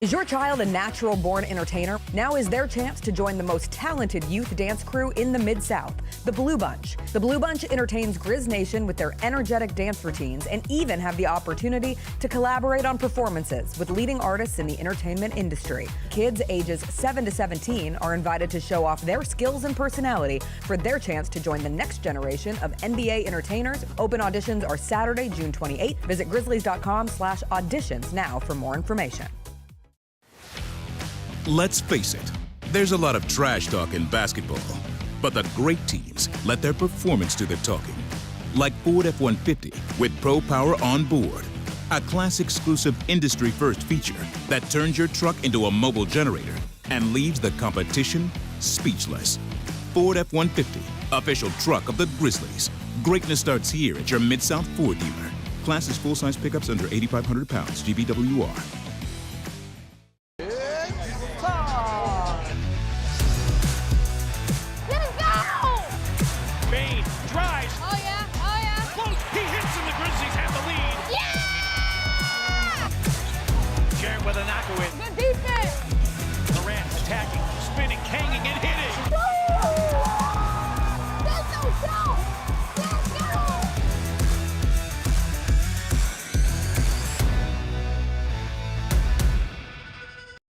Is your child a natural-born entertainer? Now is their chance to join the most talented youth dance crew in the Mid-South, the Blue Bunch. The Blue Bunch entertains Grizz Nation with their energetic dance routines and even have the opportunity to collaborate on performances with leading artists in the entertainment industry. Kids ages 7 to 17 are invited to show off their skills and personality for their chance to join the next generation of NBA entertainers. Open auditions are Saturday, June 28th. Visit grizzlies.com/auditions now for more information. Let's face it, there's a lot of trash talk in basketball, but the great teams let their performance do the talking. Like Ford F-150 with Pro Power on board, a class-exclusive industry-first feature that turns your truck into a mobile generator and leaves the competition speechless. Ford F-150, official truck of the Grizzlies. Greatness starts here at your Mid-South Ford dealer. Class is full-size pickups under 8,500 pounds, GVWR. With a knock-away. Good defense. Durant attacking, spinning, hanging, and hitting. Let's go.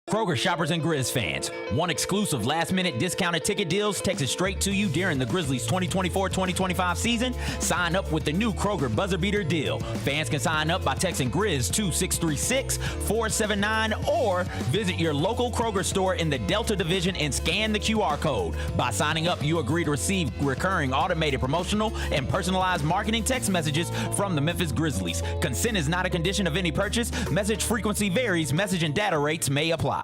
Kroger shoppers and Grizz fans, one exclusive last-minute discounted ticket deals texted straight to you during the Grizzlies 2024-2025 season. Sign up with the new Kroger buzzer beater deal. Fans can sign up by texting Grizz to 636-479 or visit your local Kroger store in the Delta Division and scan the QR code. By signing up, you agree to receive recurring automated promotional and personalized marketing text messages from the Memphis Grizzlies. Consent is not a condition of any purchase. Message frequency varies. Message and data rates may apply.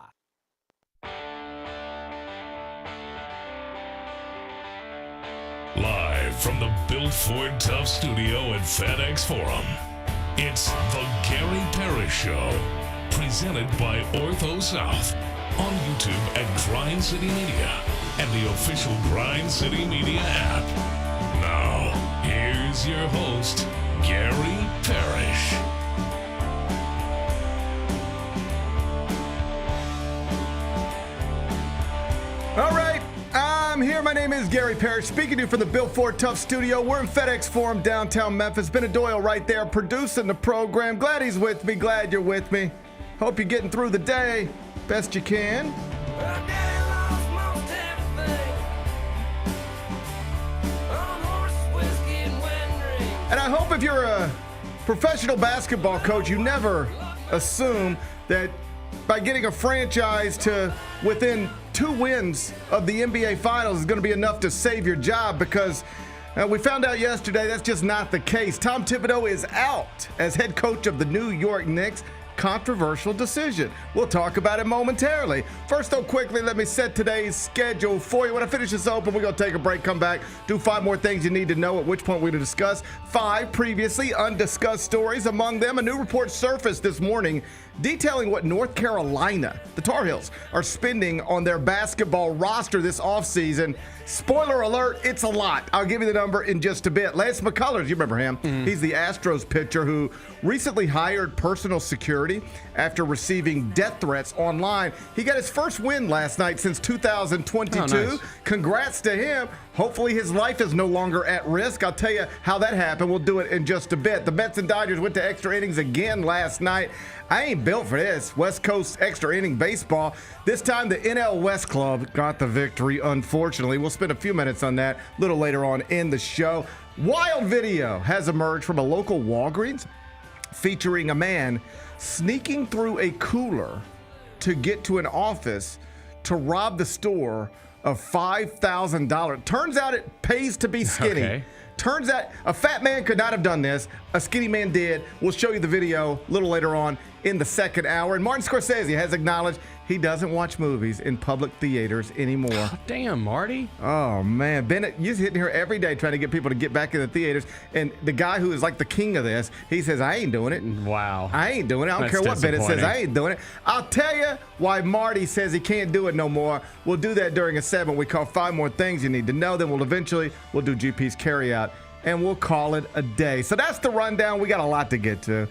Live from the Built Ford Tough studio at FedEx Forum, it's the Gary Parrish Show, presented by Ortho South, on YouTube at Grind City Media and the official Grind City Media app. Now, here's your host, Gary Parrish. All right. I'm here. My name is Gary Parrish, speaking to you from the Built Ford Tough studio. We're in FedEx Forum, downtown Memphis. Ben Doyle right there producing the program. Glad he's with me. Glad you're with me. Hope you're getting through the day best you can. And I hope if you're a professional basketball coach, you never assume that by getting a franchise to within 2 wins of the NBA Finals is going to be enough to save your job, because we found out yesterday that's just not the case. Tom Thibodeau is out as head coach of the New York Knicks. Controversial decision. We'll talk about it momentarily. First, though, quickly, let me set today's schedule for you. When I finish this open, we're going to take a break, come back, do 5 more things you need to know, at which point we're going to discuss 5 previously undiscussed stories. Among them, a new report surfaced this morning detailing what North Carolina, the Tar Heels, are spending on their basketball roster this offseason. Spoiler alert, it's a lot. I'll give you the number in just a bit. Lance McCullers, you remember him. He's the Astros pitcher who recently hired personal security after receiving death threats online. He got his first win last night since 2022. Oh, nice. Congrats to him. Hopefully his life is no longer at risk. I'll tell you how that happened. We'll do it in just a bit. The Mets and Dodgers went to extra innings again last night. I ain't built for this. West Coast extra inning baseball. This time the NL West Club got the victory, unfortunately. We'll spend a few minutes on that a little later on in the show. Wild video has emerged from a local Walgreens featuring a man sneaking through a cooler to get to an office to rob the store of $5,000. Turns out it pays to be skinny. Okay. Turns out a fat man could not have done this. A skinny man did. We'll show you the video a little later on in the second hour. And Martin Scorsese has acknowledged he doesn't watch movies in public theaters anymore. Oh, damn, Marty. Oh, man. Bennett, you're hitting here every day trying to get people to get back in the theaters. And the guy who is like the king of this, he says, I ain't doing it. Wow. I ain't doing it. I don't care what Bennett says. I ain't doing it. I'll tell you why Marty says he can't do it no more. We'll do that during a segment we call 5 More Things You Need to Know. Then we'll do GP's Carryout, and we'll call it a day. So that's the rundown. We got a lot to get to.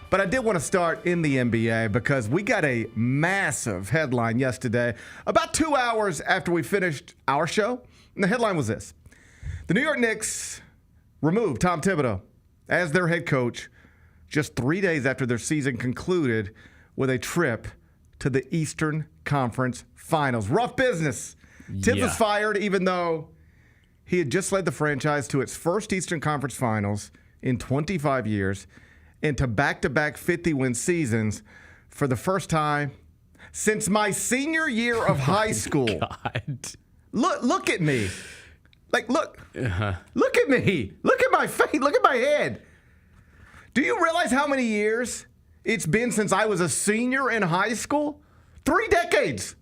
But But I did want to start in the NBA because we got a massive headline yesterday, about 2 hours after we finished our show. And the headline was this: the New York Knicks removed Tom Thibodeau as their head coach just 3 days after their season concluded with a trip to the Eastern Conference Finals. Rough business. Tibbs was fired even though he had just led the franchise to its first Eastern Conference Finals in 25 years and to back-to-back 50-win seasons for the first time since my senior year of high school. God. Look at me. Look at me. Look at my face. Look at my head. Do you realize how many years it's been since I was a senior in high school? 3 decades.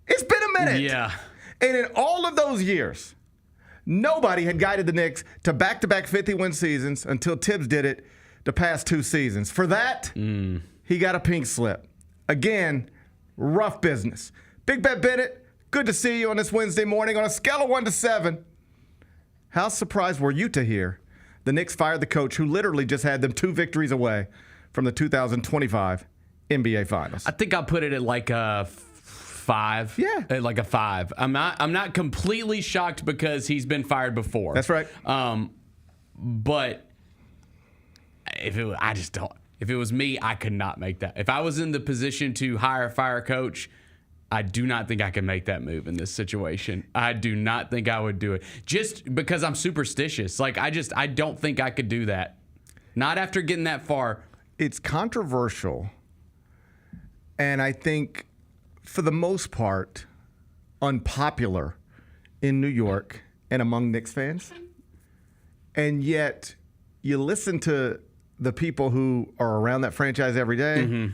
It's been a minute. Yeah. And in all of those years, nobody had guided the Knicks to back-to-back 50-win seasons until Tibbs did it the past 2 seasons. For that, he got a pink slip. Again, rough business. Big Bet Bennett, good to see you on this Wednesday morning. On a scale of 1 to 7, how surprised were you to hear the Knicks fired the coach who literally just had them 2 victories away from the 2025 NBA Finals? I think I'll put it at like a 5. Yeah. At like a 5. I'm not completely shocked because he's been fired before. That's right. But if it was me, I could not make that. If I was in the position to fire a coach, I do not think I can make that move in this situation. I do not think I would do it. Just because I'm superstitious. Like, I don't think I could do that. Not after getting that far. It's controversial. And I think, for the most part, unpopular in New York and among Knicks fans. And yet, you listen to the people who are around that franchise every day,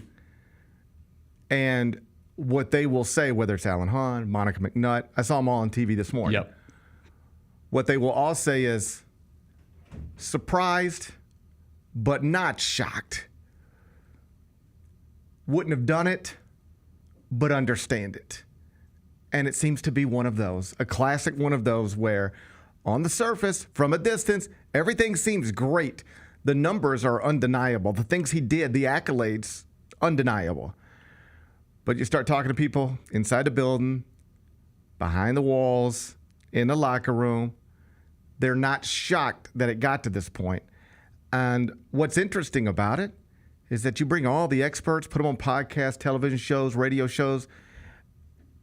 and what they will say, whether it's Alan Hahn, Monica McNutt. I saw them all on TV this morning. Yep. What they will all say is surprised, but not shocked. Wouldn't have done it, but understand it. And it seems to be one of those, a classic one of those where on the surface, from a distance, everything seems great. The numbers are undeniable. The things he did, the accolades, undeniable. But you start talking to people inside the building, behind the walls, in the locker room, they're not shocked that it got to this point. And what's interesting about it is that you bring all the experts, put them on podcasts, television shows, radio shows.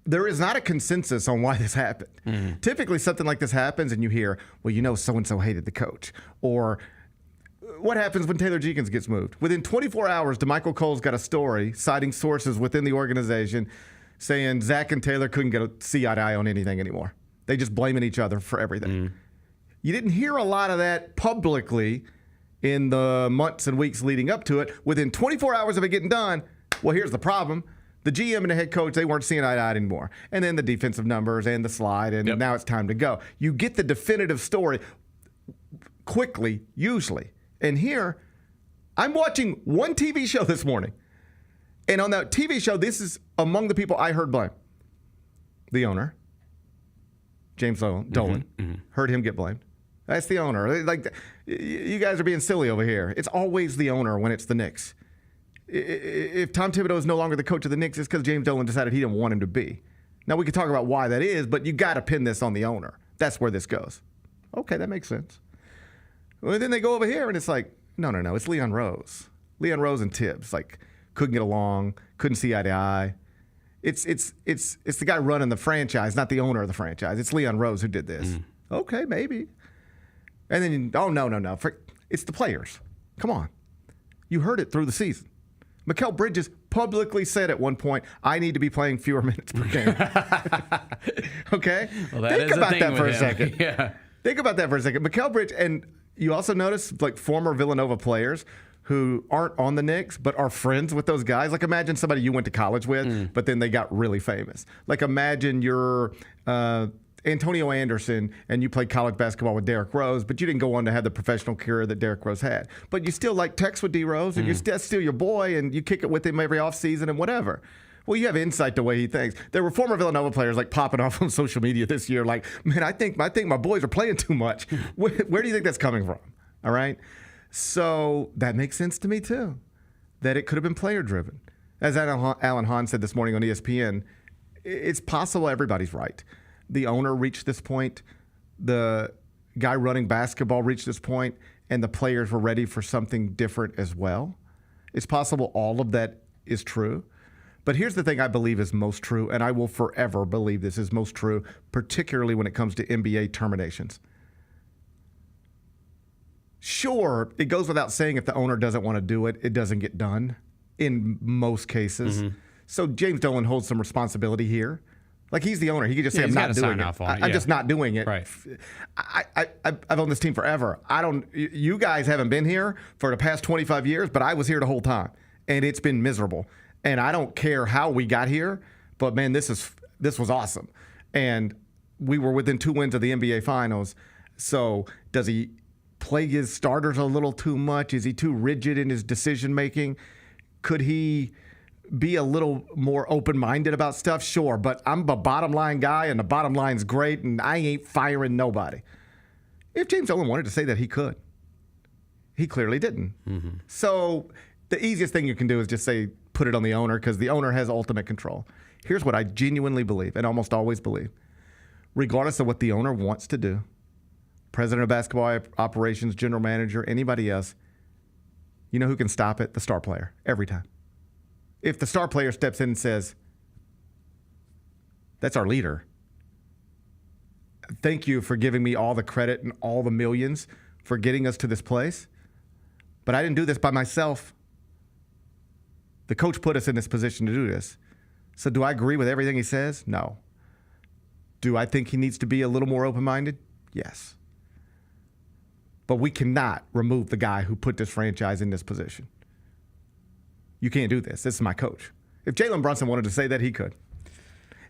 There is not a consensus on why this happened. Typically, something like this happens and you hear, well, so-and-so hated the coach. Or what happens when Taylor Jenkins gets moved? Within 24 hours, DeMichael Cole's got a story citing sources within the organization saying Zach and Taylor couldn't see eye to eye on anything anymore. They just blaming each other for everything. You didn't hear a lot of that publicly in the months and weeks leading up to it. Within 24 hours of it getting done, well, here's the problem. The GM and the head coach, they weren't seeing eye to eye anymore. And then the defensive numbers and the slide, and now it's time to go. You get the definitive story quickly, usually. And here, I'm watching one TV show this morning. And on that TV show, this is among the people I heard blame. The owner, James Dolan, heard him get blamed. That's the owner. Like, you guys are being silly over here. It's always the owner when it's the Knicks. If Tom Thibodeau is no longer the coach of the Knicks, it's because James Dolan decided he didn't want him to be. Now, we could talk about why that is, but you got to pin this on the owner. That's where this goes. Okay, that makes sense. Well, then they go over here, and it's like, no, it's Leon Rose. Leon Rose and Tibbs, couldn't get along, couldn't see eye to eye. It's the guy running the franchise, not the owner of the franchise. It's Leon Rose who did this. Okay, maybe. And then, no. It's the players. Come on. You heard it through the season. Mikal Bridges publicly said at one point, I need to be playing fewer minutes per game. Okay? Well, Think about that for a second. Yeah. Think about that for a second. Mikal Bridges, and you also notice former Villanova players who aren't on the Knicks but are friends with those guys. Imagine somebody you went to college with, but then they got really famous. Imagine you're Antonio Anderson and you played college basketball with Derrick Rose, but you didn't go on to have the professional career that Derrick Rose had. But you still text with D Rose, and you're still your boy, and you kick it with him every offseason and whatever. Well, you have insight the way he thinks. There were former Villanova players popping off on social media this year man, I think my boys are playing too much. Where do you think that's coming from? All right? So that makes sense to me too, that it could have been player driven. As Alan Hahn said this morning on ESPN, it's possible everybody's right. The owner reached this point, the guy running basketball reached this point, and the players were ready for something different as well. It's possible all of that is true. But here's the thing I believe is most true, and I will forever believe this is most true, particularly when it comes to NBA terminations. Sure, it goes without saying if the owner doesn't want to do it, it doesn't get done in most cases. Mm-hmm. So James Dolan holds some responsibility here. Like, he's the owner. He could just say, I'm not doing it. I'm just not doing it. Right. I've owned this team forever. You guys haven't been here for the past 25 years, but I was here the whole time, and it's been miserable. And I don't care how we got here, but man, this was awesome. And we were within 2 wins of the NBA Finals. So does he play his starters a little too much? Is he too rigid in his decision making? Could he be a little more open-minded about stuff? Sure, but I'm a bottom line guy, and the bottom line's great, and I ain't firing nobody. If James Dolan wanted to say that, he could. He clearly didn't. Mm-hmm. So the easiest thing you can do is just say, put it on the owner, because the owner has ultimate control. Here's what I genuinely believe, and almost always believe. Regardless of what the owner wants to do, president of basketball operations, general manager, anybody else, you know who can stop it? The star player, every time. If the star player steps in and says, that's our leader, thank you for giving me all the credit and all the millions for getting us to this place, but I didn't do this by myself. The coach put us in this position to do this. So do I agree with everything he says? No. Do I think he needs to be a little more open-minded? Yes. But we cannot remove the guy who put this franchise in this position. You can't do this. This is my coach. If Jalen Brunson wanted to say that, he could.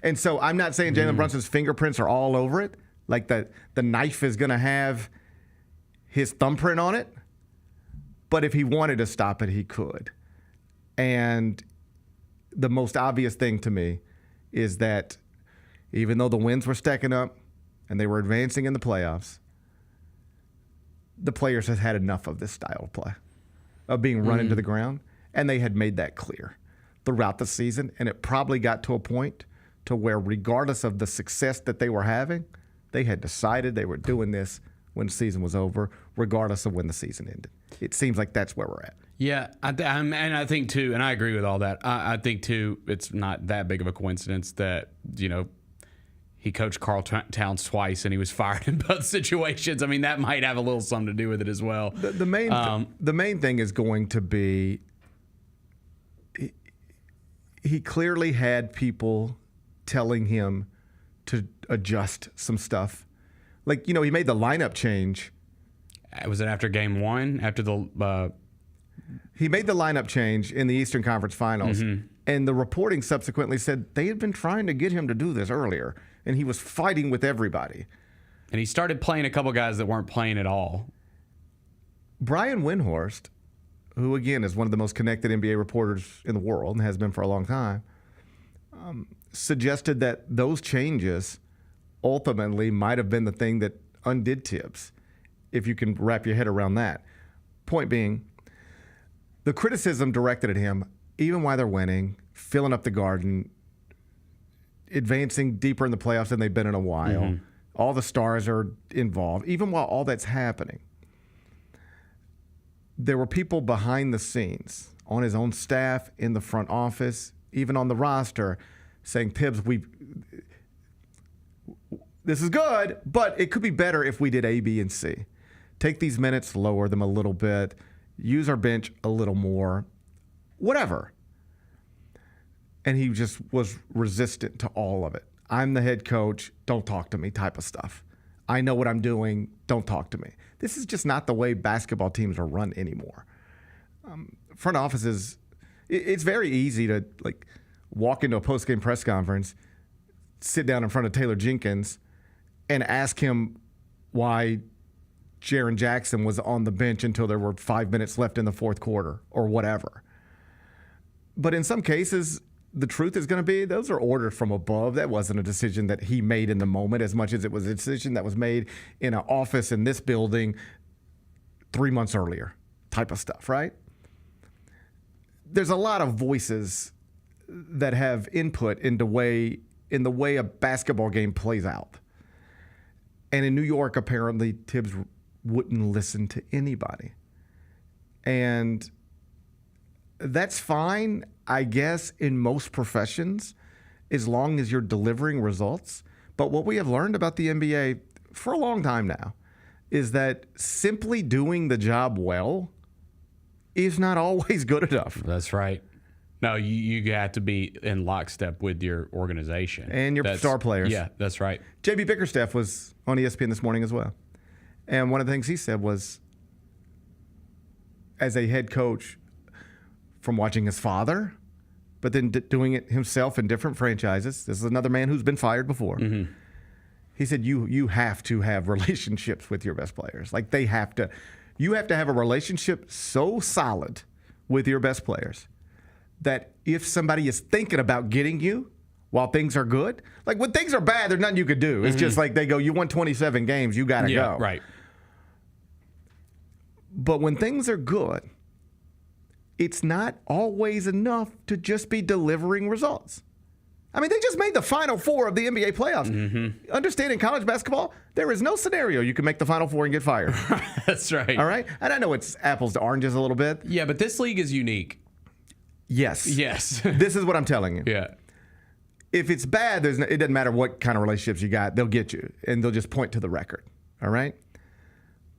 And so I'm not saying Jalen Brunson's fingerprints are all over it, like the knife is going to have his thumbprint on it. But if he wanted to stop it, he could. And the most obvious thing to me is that even though the wins were stacking up and they were advancing in the playoffs, the players have had enough of this style of play, of being run into the ground. And they had made that clear throughout the season. And it probably got to a point to where, regardless of the success that they were having, they had decided they were doing this when the season was over, regardless of when the season ended. It seems like that's where we're at. Yeah, and I think, too, and I agree with all that. I think, too, it's not that big of a coincidence that, he coached Karl Towns twice and he was fired in both situations. I mean, that might have a little something to do with it as well. The main thing is going to be he clearly had people telling him to adjust some stuff. Like, he made the lineup change. Was it after game one? After the... He made the lineup change in the Eastern Conference Finals, and the reporting subsequently said they had been trying to get him to do this earlier, and he was fighting with everybody. And he started playing a couple guys that weren't playing at all. Brian Windhorst, who, again, is one of the most connected NBA reporters in the world and has been for a long time, suggested that those changes ultimately might have been the thing that undid Tibbs, if you can wrap your head around that. Point being, the criticism directed at him, even while they're winning, filling up the Garden, advancing deeper in the playoffs than they've been in a while. All the stars are involved. Even while all that's happening, there were people behind the scenes, on his own staff, in the front office, even on the roster, saying, Tibbs, this is good, but it could be better if we did A, B, and C. Take these minutes, lower them a little bit, use our bench a little more, whatever. And he just was resistant to all of it. I'm the head coach, don't talk to me type of stuff. I know what I'm doing, don't talk to me. This is just not the way basketball teams are run anymore. Front offices, it's very easy to walk into a post-game press conference, sit down in front of Taylor Jenkins, and ask him why Jaren Jackson was on the bench until there were 5 minutes left in the fourth quarter or whatever. But in some cases, the truth is going to be those are orders from above. That wasn't a decision that he made in the moment as much as it was a decision that was made in an office in this building 3 months earlier. type of stuff, right? There's a lot of voices that have input in the way a basketball game plays out. And in New York, apparently, Tibbs wouldn't listen to anybody. And that's fine, I guess, in most professions, as long as you're delivering results. But what we have learned about the NBA for a long time now is that simply doing the job well is not always good enough. That's right. No, you have to be in lockstep with your organization. And your star players. Yeah, that's right. JB Bickerstaff was on ESPN this morning as well. And one of the things he said was, as a head coach, from watching his father, but then doing it himself in different franchises. This is another man who's been fired before. Mm-hmm. He said, you have to have relationships with your best players. Like you have to have a relationship so solid with your best players that if somebody is thinking about getting you while things are good, like when things are bad, there's nothing you could do. It's just like they go, you won 27 games, you got to go. Right. But when things are good, it's not always enough to just be delivering results. I mean, they just made the Final Four of the NBA playoffs. Mm-hmm. Understand, in college basketball, there is no scenario you can make the Final Four and get fired. That's right. All right? And I know it's apples to oranges a little bit. Yeah, but this league is unique. Yes. Yes. This is what I'm telling you. Yeah. If it's bad, it doesn't matter what kind of relationships you got. They'll get you, and they'll just point to the record. All right?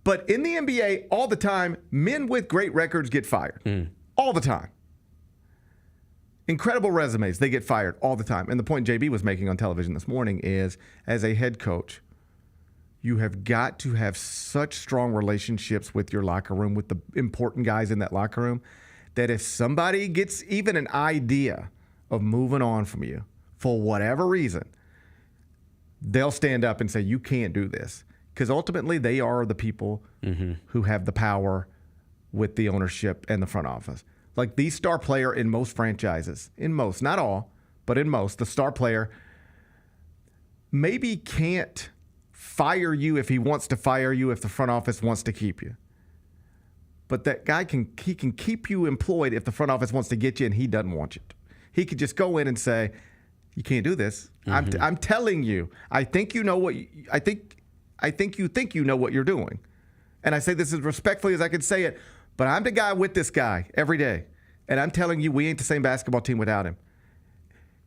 But in the NBA, all the time, men with great records get fired. All the time. Incredible resumes, they get fired all the time. And the point JB was making on television this morning is, as a head coach, you have got to have such strong relationships with your locker room, with the important guys in that locker room, that if somebody gets even an idea of moving on from you for whatever reason, they'll stand up and say, you can't do this. Because ultimately, they are the people who have the power with the ownership and the front office. Like the star player in most franchises, in most, not all, but in most, the star player maybe can't fire you if he wants to fire you if the front office wants to keep you. But that guy can keep you employed if the front office wants to get you and he doesn't want you to. He could just go in and say, you can't do this. I'm telling you, I think you know what you think you know what you're doing. And I say this as respectfully as I can say it, but I'm the guy with this guy every day. And I'm telling you, we ain't the same basketball team without him.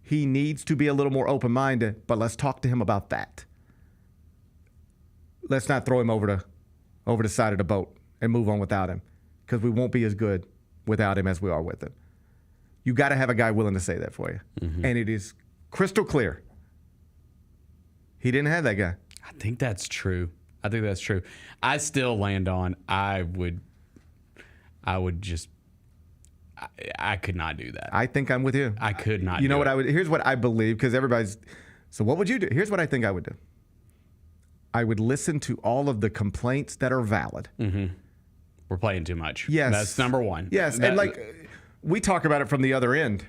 He needs to be a little more open-minded, but let's talk to him about that. Let's not throw him over the side of the boat and move on without him, because we won't be as good without him as we are with him. You got to have a guy willing to say that for you. And it is crystal clear. He didn't have that guy. I think that's true. I still land on I could not do that. I think I'm with you. I could not. You know do what it. I would? Here's what I believe, because everybody's. So what would you do? Here's what I think I would do. I would listen to all of the complaints that are valid. We're playing too much. Yes, that's number one. Yes, and we talk about it from the other end.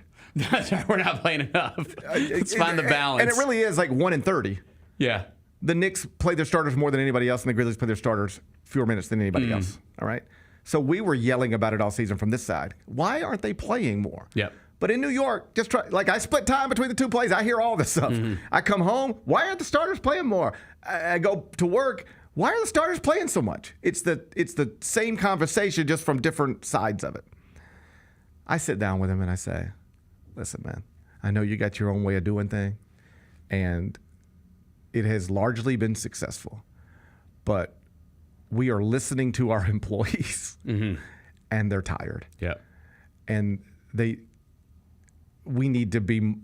We're not playing enough. Let's find the balance. And it really is like 1 in 30. Yeah. The Knicks play their starters more than anybody else, and the Grizzlies play their starters fewer minutes than anybody else. All right? So we were yelling about it all season from this side. Why aren't they playing more? Yep. But in New York, I split time between the two plays. I hear all this stuff. I come home. Why aren't the starters playing more? I go to work. Why are the starters playing so much? It's the same conversation, just from different sides of it. I sit down with him and I say, listen, man, I know you got your own way of doing things, and it has largely been successful. But we are listening to our employees, and they're tired. Yeah. And we need to be,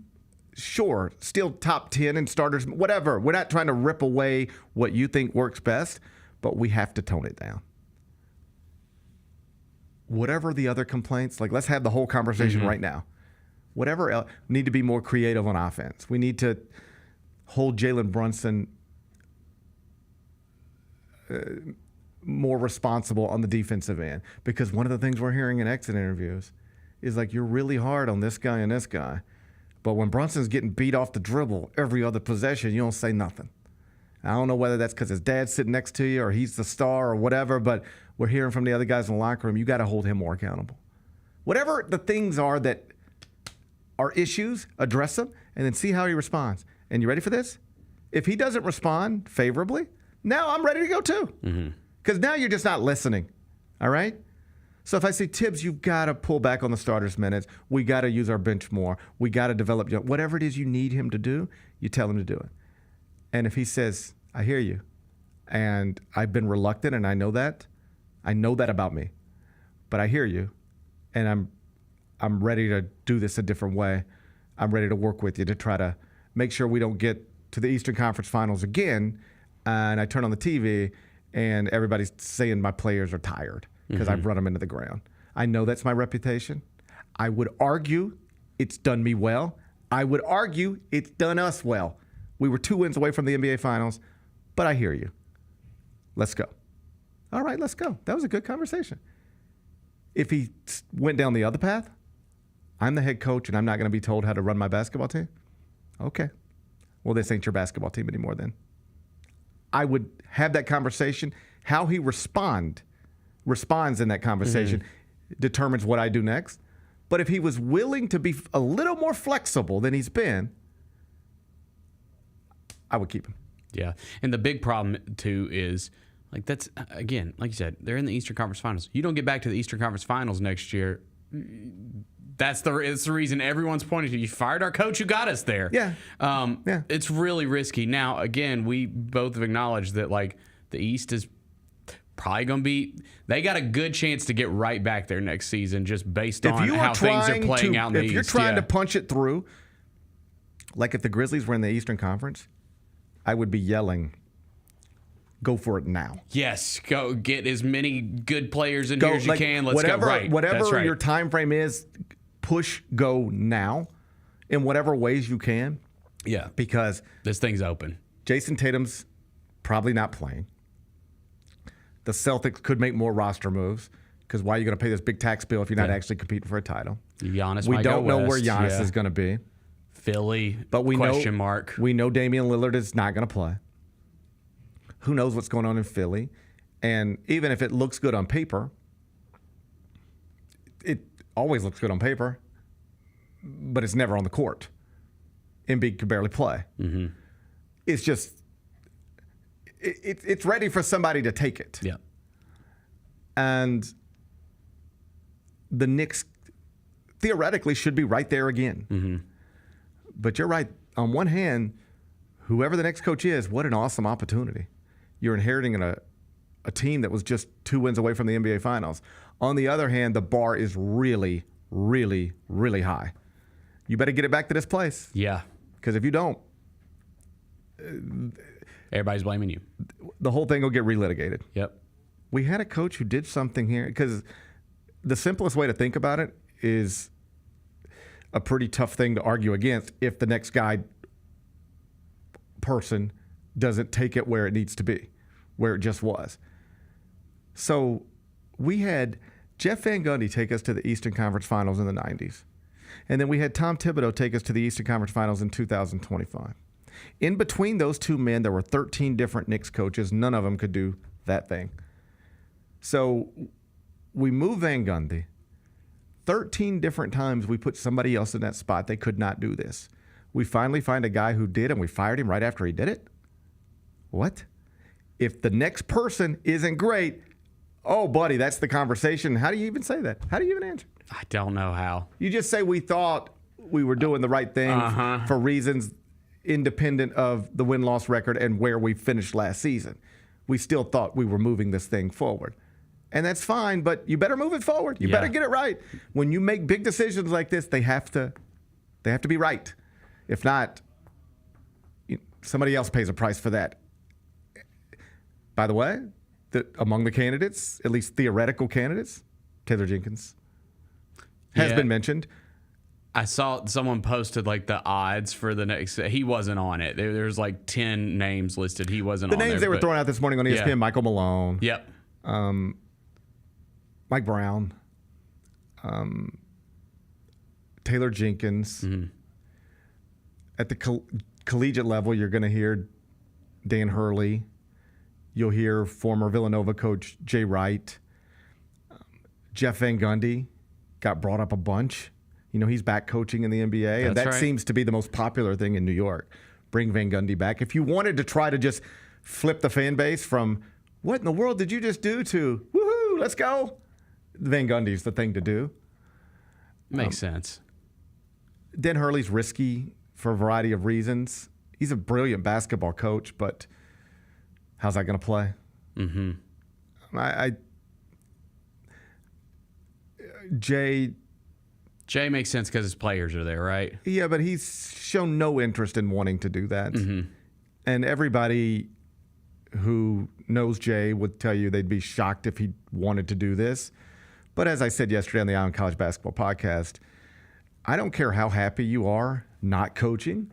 sure, still top 10 in starters, whatever. We're not trying to rip away what you think works best, but we have to tone it down. Whatever the other complaints, let's have the whole conversation right now. Whatever else, we need to be more creative on offense. We need to hold Jalen Brunson more responsible on the defensive end. Because one of the things we're hearing in exit interviews is you're really hard on this guy and this guy. But when Brunson's getting beat off the dribble every other possession, you don't say nothing. I don't know whether that's because his dad's sitting next to you or he's the star or whatever, but we're hearing from the other guys in the locker room, you got to hold him more accountable. Whatever the things are that are issues, address them, and then see how he responds. And you ready for this? If he doesn't respond favorably, now I'm ready to go too. Because now you're just not listening, all right? So if I say, Tibbs, you've got to pull back on the starters' minutes. We got to use our bench more. We got to develop whatever it is you need him to do, you tell him to do it. And if he says, I hear you, and I've been reluctant, and I know that about me, but I hear you, and I'm ready to do this a different way. I'm ready to work with you to try to make sure we don't get to the Eastern Conference Finals again, and I turn on the TV, and everybody's saying my players are tired because I've run them into the ground. I know that's my reputation. I would argue it's done me well. I would argue it's done us well. We were 2 wins away from the NBA Finals, but I hear you. Let's go. All right, let's go. That was a good conversation. If he went down the other path, I'm the head coach and I'm not going to be told how to run my basketball team. Okay. Well, this ain't your basketball team anymore then. I would have that conversation. How he responds in that conversation determines what I do next. But if he was willing to be a little more flexible than he's been, I would keep him. Yeah. And the big problem, too, is, like, that's, again, like you said, they're in the Eastern Conference Finals. You don't get back to the Eastern Conference Finals next year. It's the reason everyone's pointing to you. Fired our coach who got us there. Yeah. It's really risky. Now, again, we both have acknowledged that, like, the East is probably going to be – they got a good chance to get right back there next season just based on how things are playing out in the East. If you're trying to punch it through, like if the Grizzlies were in the Eastern Conference, I would be yelling, go for it now. Yes, go get as many good players in here as you can. Let's go. Right. Whatever your time frame is, push go now in whatever ways you can. Yeah. Because this thing's open. Jason Tatum's probably not playing. The Celtics could make more roster moves because why are you going to pay this big tax bill if you're not actually competing for a title? Giannis we might don't go know west. where Giannis is going to be. Philly, but we question know, mark. We know Damian Lillard is not going to play. Who knows what's going on in Philly? And even if it looks good on paper, it always looks good on paper, but it's never on the court. Embiid could barely play. It's just, it's ready for somebody to take it. Yeah. And the Knicks theoretically should be right there again. But you're right. On one hand, whoever the next coach is, what an awesome opportunity. You're inheriting a team that was just 2 wins away from the NBA Finals. On the other hand, the bar is really, really, really high. You better get it back to this place. Yeah. Because if you don't, everybody's blaming you. The whole thing will get relitigated. Yep. We had a coach who did something here. Because the simplest way to think about it is a pretty tough thing to argue against if the next person doesn't take it where it needs to be, where it just was. So we had Jeff Van Gundy take us to the Eastern Conference Finals in the 90s. And then we had Tom Thibodeau take us to the Eastern Conference Finals in 2025. In between those two men, there were 13 different Knicks coaches. None of them could do that thing. So we moved Van Gundy. 13 different times we put somebody else in that spot. They could not do this. We finally find a guy who did, and we fired him right after he did it? What? If the next person isn't great, oh, buddy, that's the conversation. How do you even say that? How do you even answer? I don't know how. You just say we thought we were doing the right thing for reasons independent of the win-loss record and where we finished last season. We still thought we were moving this thing forward. And that's fine, but you better move it forward. You better get it right. When you make big decisions like this, they have to be right. If not, somebody else pays a price for that. By the way, among the candidates, at least theoretical candidates, Taylor Jenkins has been mentioned. I saw someone posted like the odds for the next. He wasn't on it. There's like 10 names listed. He wasn't on the there. names they were throwing out this morning on ESPN: Michael Malone. Yep. Mike Brown. Taylor Jenkins. At the collegiate level, you're going to hear Dan Hurley. You'll hear former Villanova coach Jay Wright. Jeff Van Gundy got brought up a bunch. You know, he's back coaching in the NBA, and that seems to be the most popular thing in New York. Bring Van Gundy back. If you wanted to try to just flip the fan base from what in the world did you just do to woohoo, let's go, Van Gundy's the thing to do. Makes sense. Dan Hurley's risky for a variety of reasons. He's a brilliant basketball coach, but how's that going to play? Mm-hmm. Jay makes sense because his players are there, right? Yeah, but he's shown no interest in wanting to do that. Mm-hmm. And everybody who knows Jay would tell you they'd be shocked if he wanted to do this. But as I said yesterday on the Eye on College Basketball podcast, I don't care how happy you are not coaching.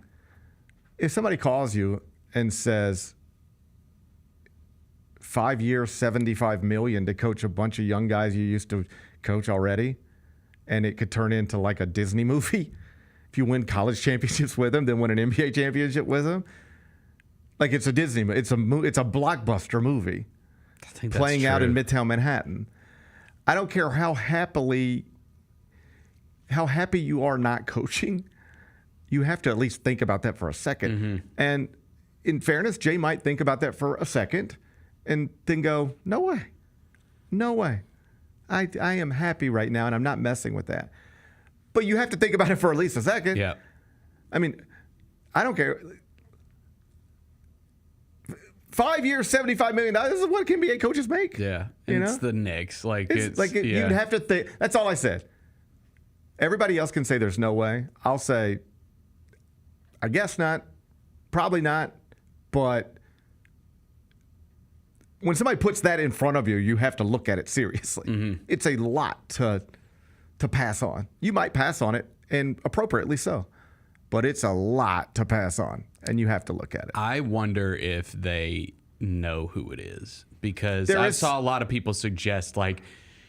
If somebody calls you and says, 5 years, $75 million to coach a bunch of young guys you used to coach already, and it could turn into like a Disney movie. If you win college championships with them, then win an NBA championship with them. Like it's a Disney movie. It's a blockbuster movie playing out in Midtown Manhattan. I don't care how happy you are not coaching. You have to at least think about that for a second. Mm-hmm. And in fairness, Jay might think about that for a second and then go, no way. No way. I am happy right now, and I'm not messing with that. But you have to think about it for at least a second. Yeah. I mean, I don't care. 5 years, $75 million. This is what NBA coaches make. Yeah. You It's know? the Knicks. You'd have to think. That's all I said. Everybody else can say there's no way. I'll say, I guess not. Probably not. But when somebody puts that in front of you, you have to look at it seriously. Mm-hmm. It's a lot to pass on. You might pass on it, and appropriately so. But it's a lot to pass on, and you have to look at it. I wonder if they know who it is, because I saw a lot of people suggest, like,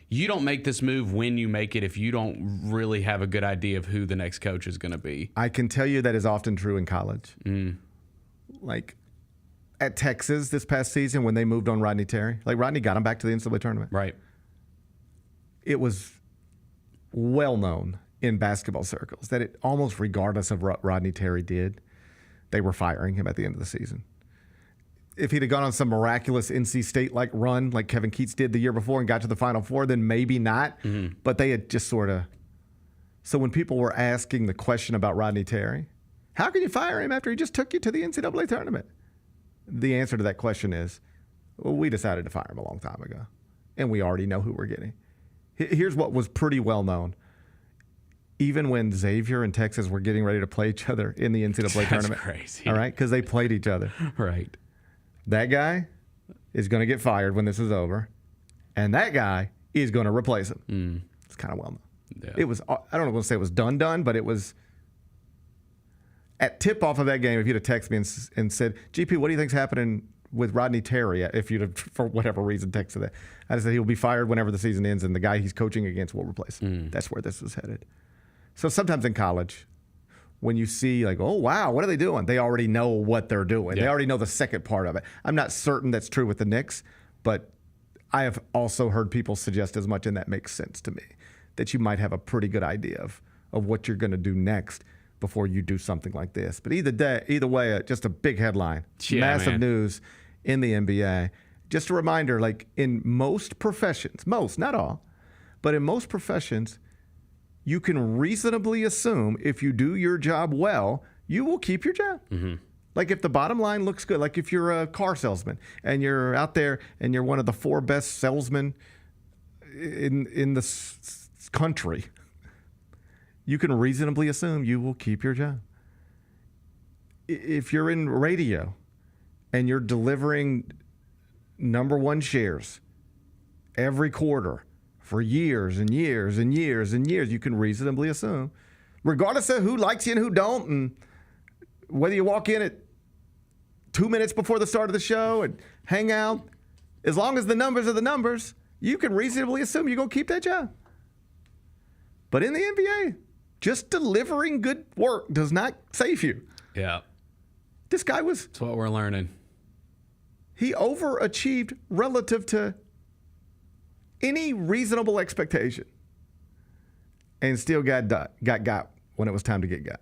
you don't make this move when you make it if you don't really have a good idea of who the next coach is going to be. I can tell you that is often true in college. Mm. Like at Texas this past season when they moved on Rodney Terry. Like Rodney got him back to the NCAA tournament. Right. It was well known in basketball circles that it almost regardless of what Rodney Terry did, they were firing him at the end of the season. If he'd have gone on some miraculous NC State-like run like Kevin Keatts did the year before and got to the Final Four, then maybe not. Mm-hmm. But they had just sort of... So when people were asking the question about Rodney Terry, how can you fire him after he just took you to the NCAA tournament? The answer to that question is, well, we decided to fire him a long time ago, and we already know who we're getting. Here's what was pretty well known. Even when Xavier and Texas were getting ready to play each other in the NCAA tournament. Crazy. All right? Because they played each other. Right. That guy is going to get fired when this is over, and that guy is going to replace him. Mm. It's kind of well known. Yeah. It was, I don't want to say it was done, but it was at tip-off of that game, if you'd have texted me and said, GP, what do you think's happening with Rodney Terry? If you'd have, for whatever reason, texted that. I said he'll be fired whenever the season ends, and the guy he's coaching against will replace him. Mm. That's where this was headed. So sometimes in college, when you see like, oh, wow, what are they doing? They already know what they're doing. Yeah. They already know the second part of it. I'm not certain that's true with the Knicks, but I have also heard people suggest as much, and that makes sense to me, that you might have a pretty good idea of what you're going to do next before you do something like this. But either way, just a big headline, massive news in the NBA. Just a reminder, like in most professions, most, not all, but in most professions, you can reasonably assume if you do your job well, you will keep your job. Mm-hmm. Like if the bottom line looks good, like if you're a car salesman and you're out there and you're one of the 4 best salesmen in the country, you can reasonably assume you will keep your job. If you're in radio and you're delivering number 1 shares every quarter for years and years and years and years, you can reasonably assume, regardless of who likes you and who don't, and whether you walk in at 2 minutes before the start of the show and hang out, as long as the numbers are the numbers, you can reasonably assume you're going to keep that job. But in the NBA, just delivering good work does not save you. Yeah. This guy was... That's what we're learning. he overachieved relative to any reasonable expectation and still got when it was time to get got.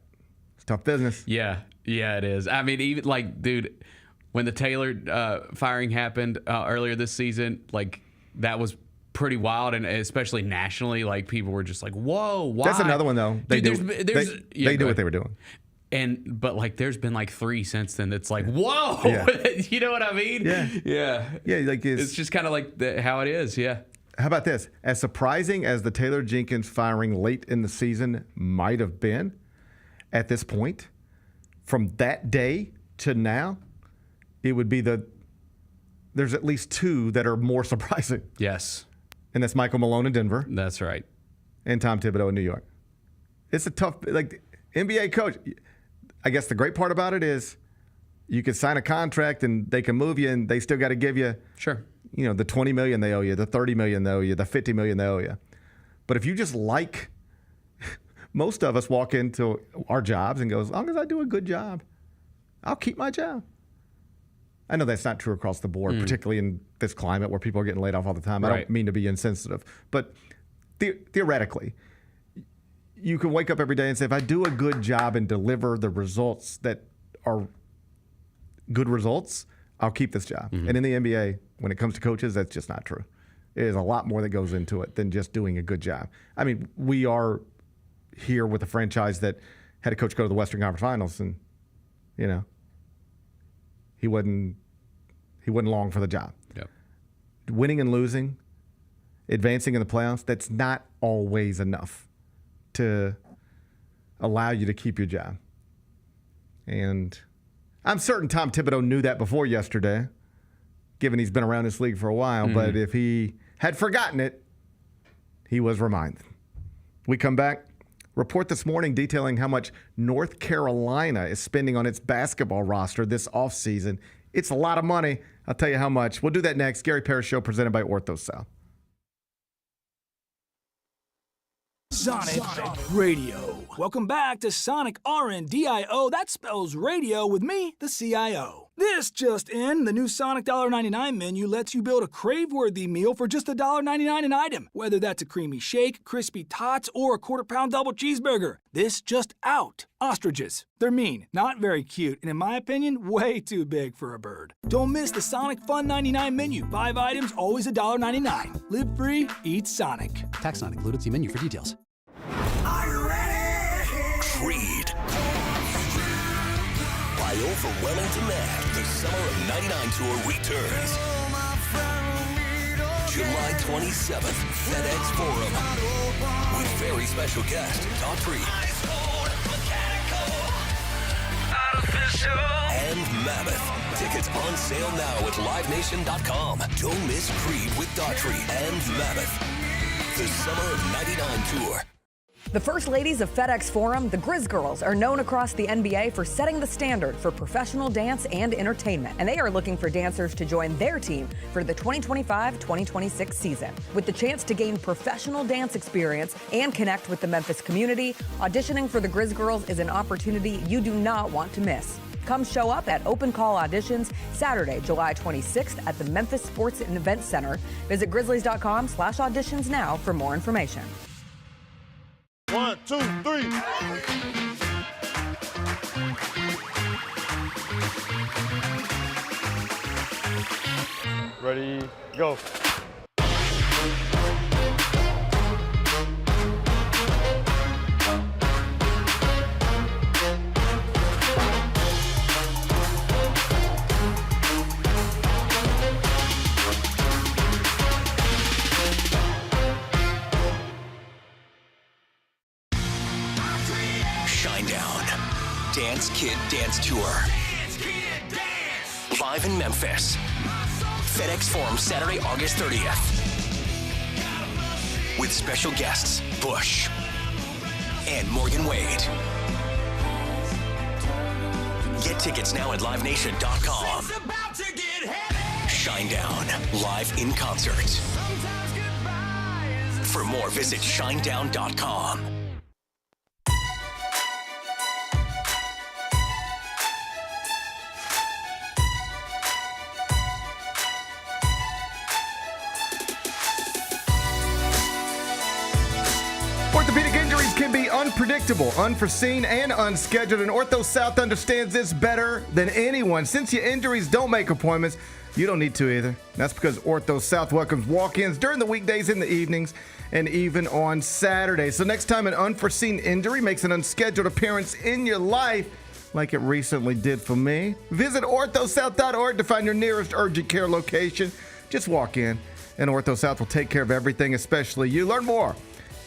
It's tough business. Yeah, it is. I mean, even like, dude, when the Taylor firing happened earlier this season, like that was pretty wild, and especially nationally, like people were just like, "Whoa, why?" That's another one though. They knew what they were doing. But like, there's been like 3 since then. That's like, whoa, you know what I mean? Yeah. Like it's just kind of like how it is. Yeah. How about this? As surprising as the Taylor Jenkins firing late in the season might have been, at this point, from that day to now, it would be there's at least 2 that are more surprising. Yes. And that's Michael Malone in Denver. That's right. And Tom Thibodeau in New York. It's a tough, like, NBA coach. I guess the great part about it is you could sign a contract and they can move you, and they still got to give you, the $20 million they owe you, the $30 million they owe you, the $50 million they owe you. But if you just most of us walk into our jobs and go, as long as I do a good job, I'll keep my job. I know that's not true across the board, particularly in this climate where people are getting laid off all the time. I don't mean to be insensitive, but theoretically, you can wake up every day and say, if I do a good job and deliver the results that are good results, I'll keep this job. And in the NBA, when it comes to coaches, that's just not true. There's a lot more that goes into it than just doing a good job. I mean, we are here with a franchise that had a coach go to the Western Conference Finals, and, he wasn't long for the job. Yep. Winning and losing, advancing in the playoffs, that's not always enough to allow you to keep your job. And I'm certain Tom Thibodeau knew that before yesterday, given he's been around this league for a while. But if he had forgotten it, he was reminded. We come back. Report this morning detailing how much North Carolina is spending on its basketball roster this offseason. It's a lot of money. I'll tell you how much. We'll do that next. Gary Parrish Show presented by Ortho South. Sonic Radio. Welcome back to Sonic RNDIO. That spells radio with me, the CIO. This just in, the new Sonic $1.99 menu lets you build a crave-worthy meal for just $1.99 an item. Whether that's a creamy shake, crispy tots, or a quarter-pound double cheeseburger. This just out. Ostriches. They're mean, not very cute, and in my opinion, way too big for a bird. Don't miss the Sonic Fun 99 menu. 5 items, always $1.99. Live free, eat Sonic. Tax not included. See menu for details. Are you ready? Creed. By overwhelming demand, the Summer of '99 tour returns. July 27th, FedEx Forum. With very special guest, Daughtry. And Mammoth. Tickets on sale now at livenation.com. Don't miss Creed with Daughtry and Mammoth. The Summer of '99 tour. The First Ladies of FedEx Forum, the Grizz Girls, are known across the NBA for setting the standard for professional dance and entertainment, and they are looking for dancers to join their team for the 2025-2026 season. With the chance to gain professional dance experience and connect with the Memphis community, auditioning for the Grizz Girls is an opportunity you do not want to miss. Come show up at Open Call Auditions Saturday, July 26th at the Memphis Sports and Events Center. Visit grizzlies.com/auditions now for more information. 1, 2, 3. Ready, go. Dance Kid Dance Tour. Live in Memphis. FedEx Forum Saturday, August 30th. With special guests, Bush and Morgan Wade. Get tickets now at livenation.com. Shinedown, live in concert. For more, visit shinedown.com. unpredictable, unforeseen, and unscheduled, and Ortho South understands this better than anyone. Since your injuries don't make appointments, you don't need to either. That's because Ortho South welcomes walk-ins during the weekdays, in the evenings, and even on Saturdays. So next time an unforeseen injury makes an unscheduled appearance in your life, like it recently did for me, visit orthosouth.org to find your nearest urgent care location. Just walk in, and Ortho South will take care of everything, especially you. Learn more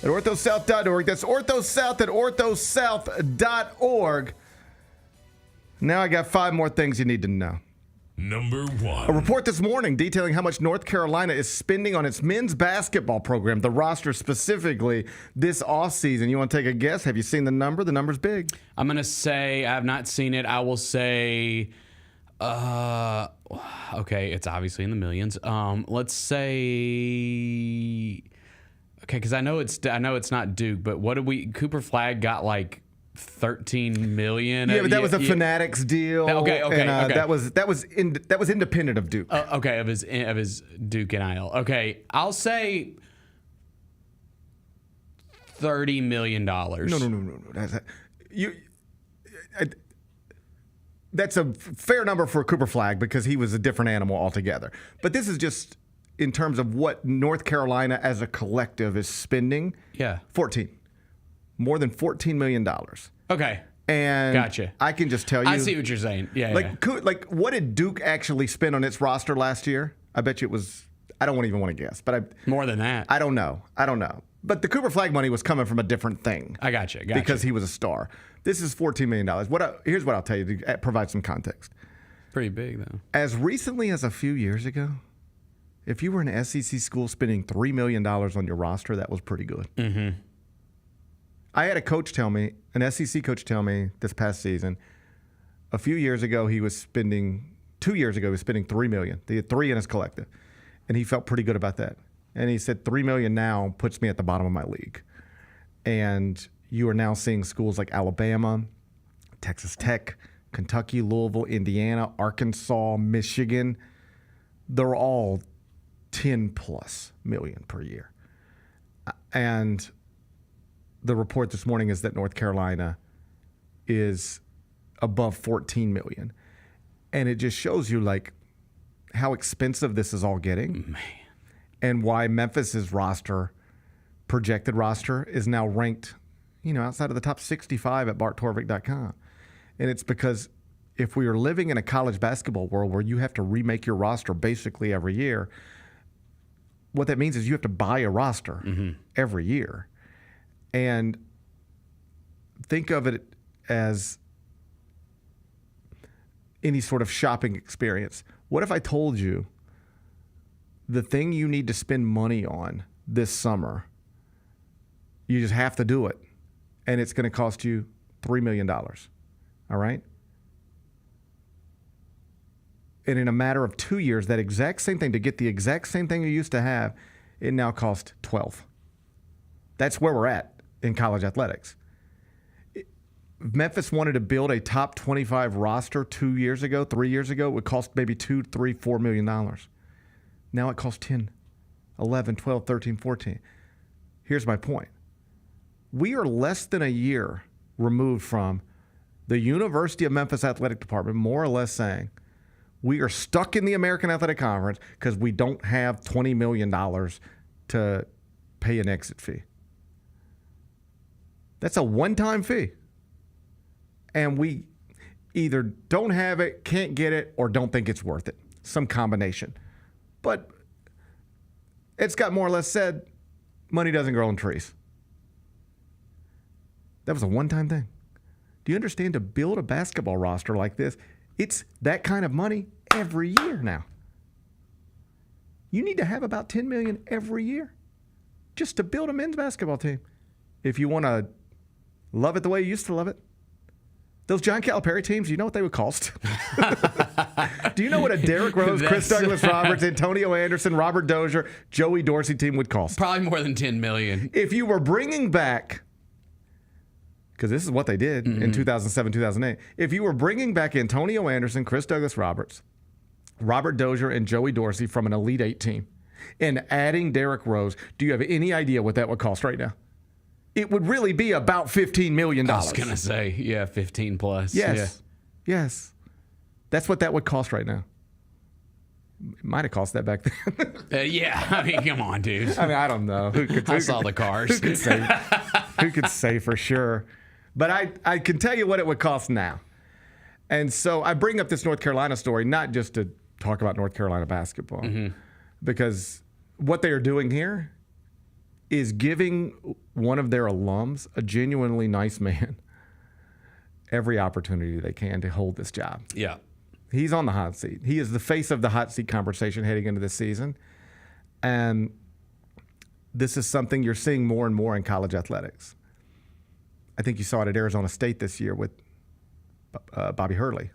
at orthosouth.org. That's orthosouth at orthosouth.org. Now I got 5 more things you need to know. Number 1. A report this morning detailing how much North Carolina is spending on its men's basketball program, the roster specifically, this offseason. You want to take a guess? Have you seen the number? The number's big. I'm going to say, I have not seen it. I will say, okay, it's obviously in the millions. Let's say, okay, because I know it's not Duke, but what did Cooper Flagg got like 13 million. Yeah, but that was a Fanatics deal. Okay. That was independent of Duke. Okay, of his Duke NIL. Okay, I'll say $30 million. No. That's a fair number for Cooper Flagg because he was a different animal altogether. But this is just in terms of what North Carolina as a collective is spending. Yeah, 14. More than $14 million. Okay. And gotcha. I can just tell you. I see what you're saying. Yeah. Like what did Duke actually spend on its roster last year? I bet you it was, I don't even want to guess. But more than that. I don't know. But the Cooper Flagg money was coming from a different thing. I gotcha. Because he was a star. This is $14 million. Here's what I'll tell you to provide some context. Pretty big, though. As recently as a few years ago, if you were an SEC school spending $3 million on your roster, that was pretty good. Mm-hmm. I had an SEC coach tell me this past season, a few years ago, 2 years ago, he was spending $3 million. He had 3 in his collective, and he felt pretty good about that. And he said, $3 million now puts me at the bottom of my league. And you are now seeing schools like Alabama, Texas Tech, Kentucky, Louisville, Indiana, Arkansas, Michigan. They're all 10+ million per year. And the report this morning is that North Carolina is above 14 million. And it just shows you like how expensive this is all getting. Man. And why Memphis's projected roster is now ranked, outside of the top 65 at barttorvik.com. And it's because if we are living in a college basketball world where you have to remake your roster basically every year, what that means is you have to buy a roster every year. And think of it as any sort of shopping experience. What if I told you the thing you need to spend money on this summer, you just have to do it, and it's going to cost you $3 million, all right? And in a matter of 2 years, that exact same thing, to get the exact same thing you used to have, it now costs $12. That's where we're at in college athletics. Memphis wanted to build a top 25 roster 3 years ago, it would cost maybe $2, $3, $4 million. Now it costs 10, 11, 12, 13, 14. Here's my point. We are less than a year removed from the University of Memphis Athletic Department more or less saying we are stuck in the American Athletic Conference because we don't have $20 million to pay an exit fee. That's a one-time fee. And we either don't have it, can't get it, or don't think it's worth it. Some combination. But it's got more or less said, money doesn't grow on trees. That was a one-time thing. Do you understand, to build a basketball roster like this, it's that kind of money every year now. You need to have about $10 million every year just to build a men's basketball team. If you want to love it the way you used to love it. Those John Calipari teams, you know what they would cost? Do you know what a Derrick Rose, Chris Douglas Roberts, Antonio Anderson, Robert Dozier, Joey Dorsey team would cost? Probably more than $10 million. If you were bringing back, because this is what they did in 2007, 2008. If you were bringing back Antonio Anderson, Chris Douglas Roberts, Robert Dozier, and Joey Dorsey from an Elite 8 team and adding Derrick Rose, do you have any idea what that would cost right now? it would really be about $15 million. I was going to say, 15 plus. Yes. Yes. That's what that would cost right now. It might have cost that back then. I mean, come on, dude. I mean, I don't know. I saw the cars. Who could say for sure? But I can tell you what it would cost now. And so I bring up this North Carolina story, not just to talk about North Carolina basketball, because what they are doing here is giving one of their alums, a genuinely nice man, every opportunity they can to hold this job. Yeah. He's on the hot seat. He is the face of the hot seat conversation heading into this season. And this is something you're seeing more and more in college athletics. I think you saw it at Arizona State this year with Bobby Hurley.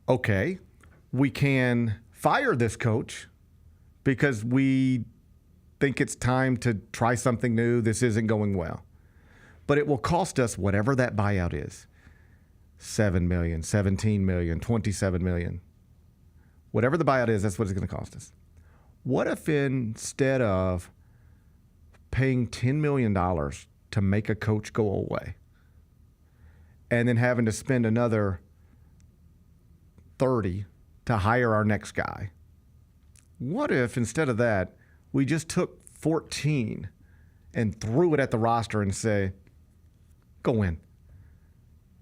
Okay, we can fire this coach because we think it's time to try something new. This isn't going well. But it will cost us whatever that buyout is. $7 million, $17 million, $27 million. Whatever the buyout is, that's what it's going to cost us. What if instead of paying $10 million to make a coach go away and then having to spend another 30 to hire our next guy, what if instead of that, we just took 14 and threw it at the roster and say, go win?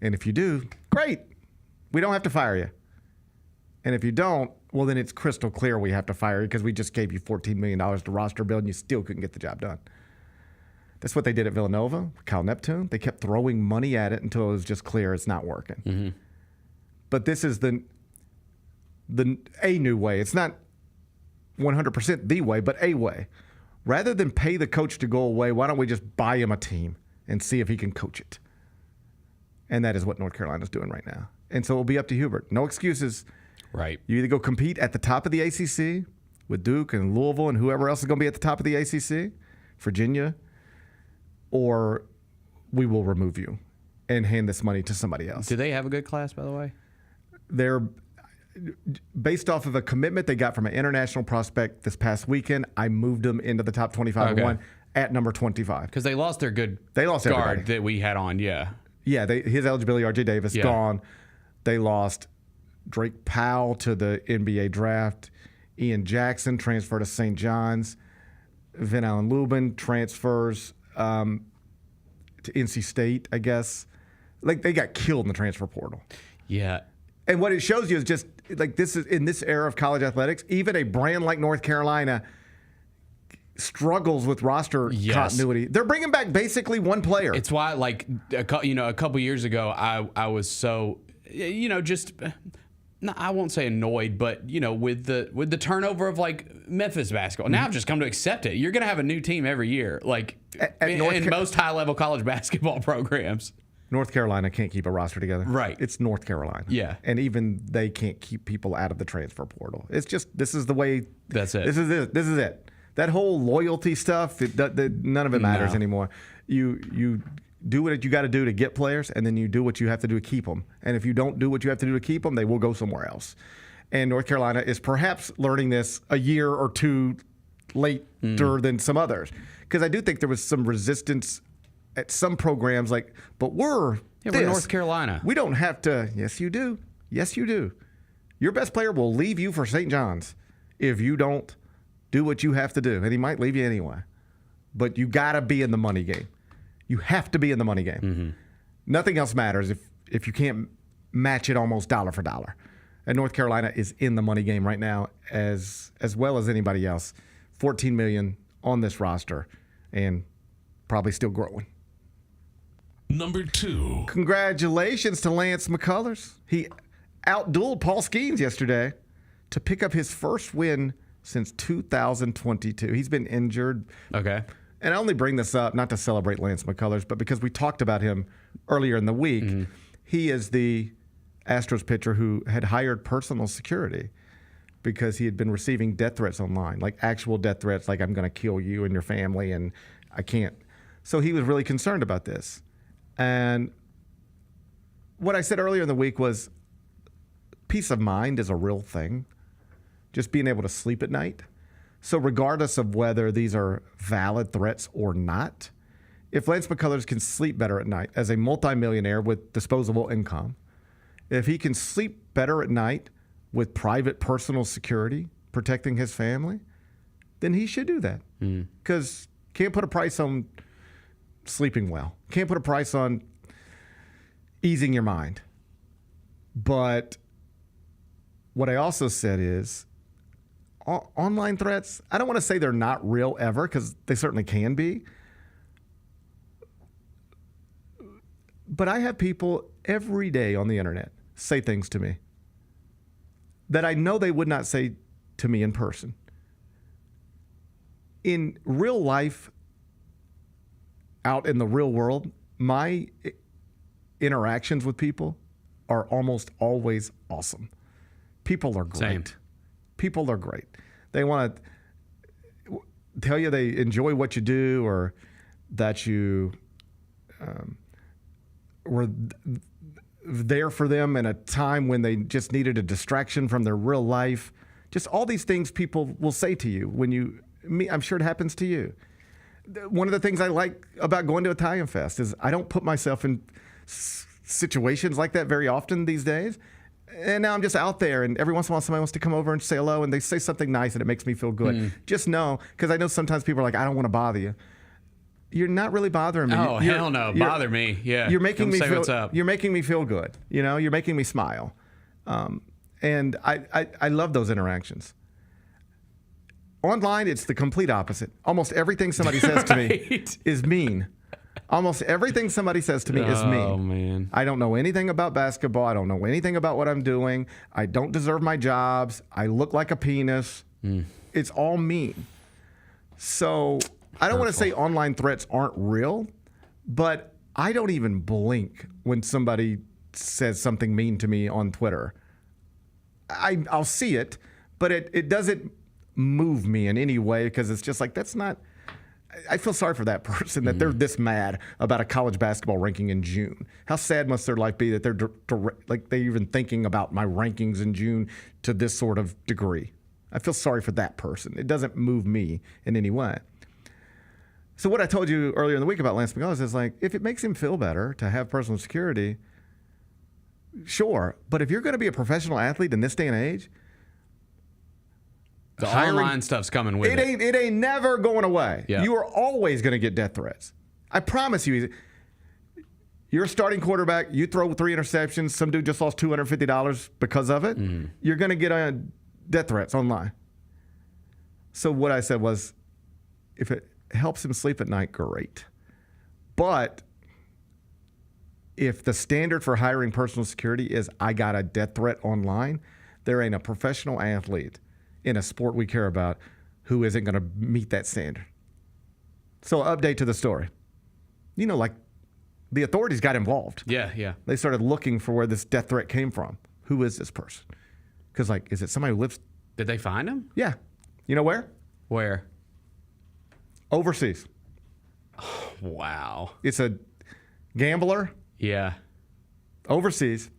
And if you do, great. We don't have to fire you. And if you don't, well, then it's crystal clear we have to fire you because we just gave you $14 million to roster build and you still couldn't get the job done. That's what they did at Villanova, Cal Neptune. They kept throwing money at it until it was just clear it's not working. But this is a new way. It's not 100% the way, but a way. Rather than pay the coach to go away, why don't we just buy him a team and see if he can coach it? And that is what North Carolina's doing right now. And so it will be up to Hubert. No excuses. Right. You either go compete at the top of the ACC with Duke and Louisville and whoever else is going to be at the top of the ACC, Virginia, or we will remove you and hand this money to somebody else. Do they have a good class, by the way? They're based off of a commitment they got from an international prospect this past weekend. I moved them into the top 25 1 at number 25. Because they lost their good guard everybody that we had on, Yeah, his eligibility, R.J. Davis, gone. They lost Drake Powell to the NBA draft. Ian Jackson transferred to St. John's. Vin Allen Lubin transfers to NC State, I guess. Like, they got killed in the transfer portal. Yeah. And what it shows you is just, like, this is in this era of college athletics, even a brand like North Carolina struggles with roster continuity. They're bringing back basically one player. It's why, like, a couple years ago, I was so, just, I won't say annoyed, but with the turnover of like Memphis basketball. Now I've just come to accept it. You're going to have a new team every year, like in most high level college basketball programs. North Carolina can't keep a roster together. Right. It's North Carolina. Yeah. And even they can't keep people out of the transfer portal. It's just, this is the way. That's it. This is it. This is it. That whole loyalty stuff, none of it matters anymore. You do what you got to do to get players, and then you do what you have to do to keep them. And if you don't do what you have to do to keep them, they will go somewhere else. And North Carolina is perhaps learning this a year or two later than some others. Because I do think there was some resistance at some programs, but we're North Carolina. We don't have to. Yes, you do. Yes, you do. Your best player will leave you for St. John's if you don't do what you have to do. And he might leave you anyway. But you got to be in the money game. You have to be in the money game. Nothing else matters if you can't match it almost dollar for dollar. And North Carolina is in the money game right now as well as anybody else. $14 million on this roster and probably still growing. Number 2. Congratulations to Lance McCullers. He outdueled Paul Skeens yesterday to pick up his first win since 2022. He's been injured. Okay. And I only bring this up not to celebrate Lance McCullers, but because we talked about him earlier in the week. He is the Astros pitcher who had hired personal security because he had been receiving death threats online, like actual death threats, like I'm going to kill you and your family and I can't. So he was really concerned about this. And what I said earlier in the week was peace of mind is a real thing. Just being able to sleep at night. So regardless of whether these are valid threats or not, if Lance McCullers can sleep better at night as a multimillionaire with disposable income, if he can sleep better at night with private personal security protecting his family, then he should do that. Because can't put a price on sleeping well. Can't put a price on easing your mind. But what I also said is online threats, I don't want to say they're not real ever, because they certainly can be. But I have people every day on the internet say things to me that I know they would not say to me in person. In real life, out in the real world, my interactions with people are almost always awesome. People are great. Same. People are great. They want to tell you they enjoy what you do, or that you were there for them in a time when they just needed a distraction from their real life. Just all these things people will say to you when you meet. I'm sure it happens to you. One of the things I like about going to Italian Fest is I don't put myself in situations like that very often these days. And now I'm just out there, and every once in a while somebody wants to come over and say hello, and they say something nice, and it makes me feel good. Just know, because I know sometimes people are like, I don't want to bother you. You're not really bothering me. Oh, hell no. Bother me. Yeah. You're making me feel, what's up. You're making me feel good. You know, you're making me smile. And I love those interactions. Online, it's the complete opposite. Almost everything somebody says to me is mean. Almost everything somebody says to me is mean. Oh, man. I don't know anything about basketball. I don't know anything about what I'm doing. I don't deserve my jobs. I look like a penis. It's all mean. So I don't want to say online threats aren't real, but I don't even blink when somebody says something mean to me on Twitter. I'll see it, but it doesn't move me in any way, because it's just like, that's not... I feel sorry for that person that they're this mad about a college basketball ranking in June. How sad must their life be that they're they're even thinking about my rankings in June to this sort of degree? I feel sorry for that person. It doesn't move me in any way. So what I told you earlier in the week about Lance McCullers is like, if it makes him feel better to have personal security, sure. But if you're going to be a professional athlete in this day and age, the online stuff's coming with it. It ain't never going away. Yeah. You are always going to get death threats. I promise you. You're a starting quarterback. You throw 3 interceptions. Some dude just lost $250 because of it. You're going to get death threats online. So what I said was, if it helps him sleep at night, great. But if the standard for hiring personal security is I got a death threat online, there ain't a professional athlete in a sport we care about who isn't going to meet that standard. So update to the story. You know, like the authorities got involved. Yeah. They started looking for where this death threat came from. Who is this person? Because, like, is it somebody who lives... Did they find him? Yeah. You know where? Where? Overseas. Oh, wow. It's a gambler. Yeah. Overseas.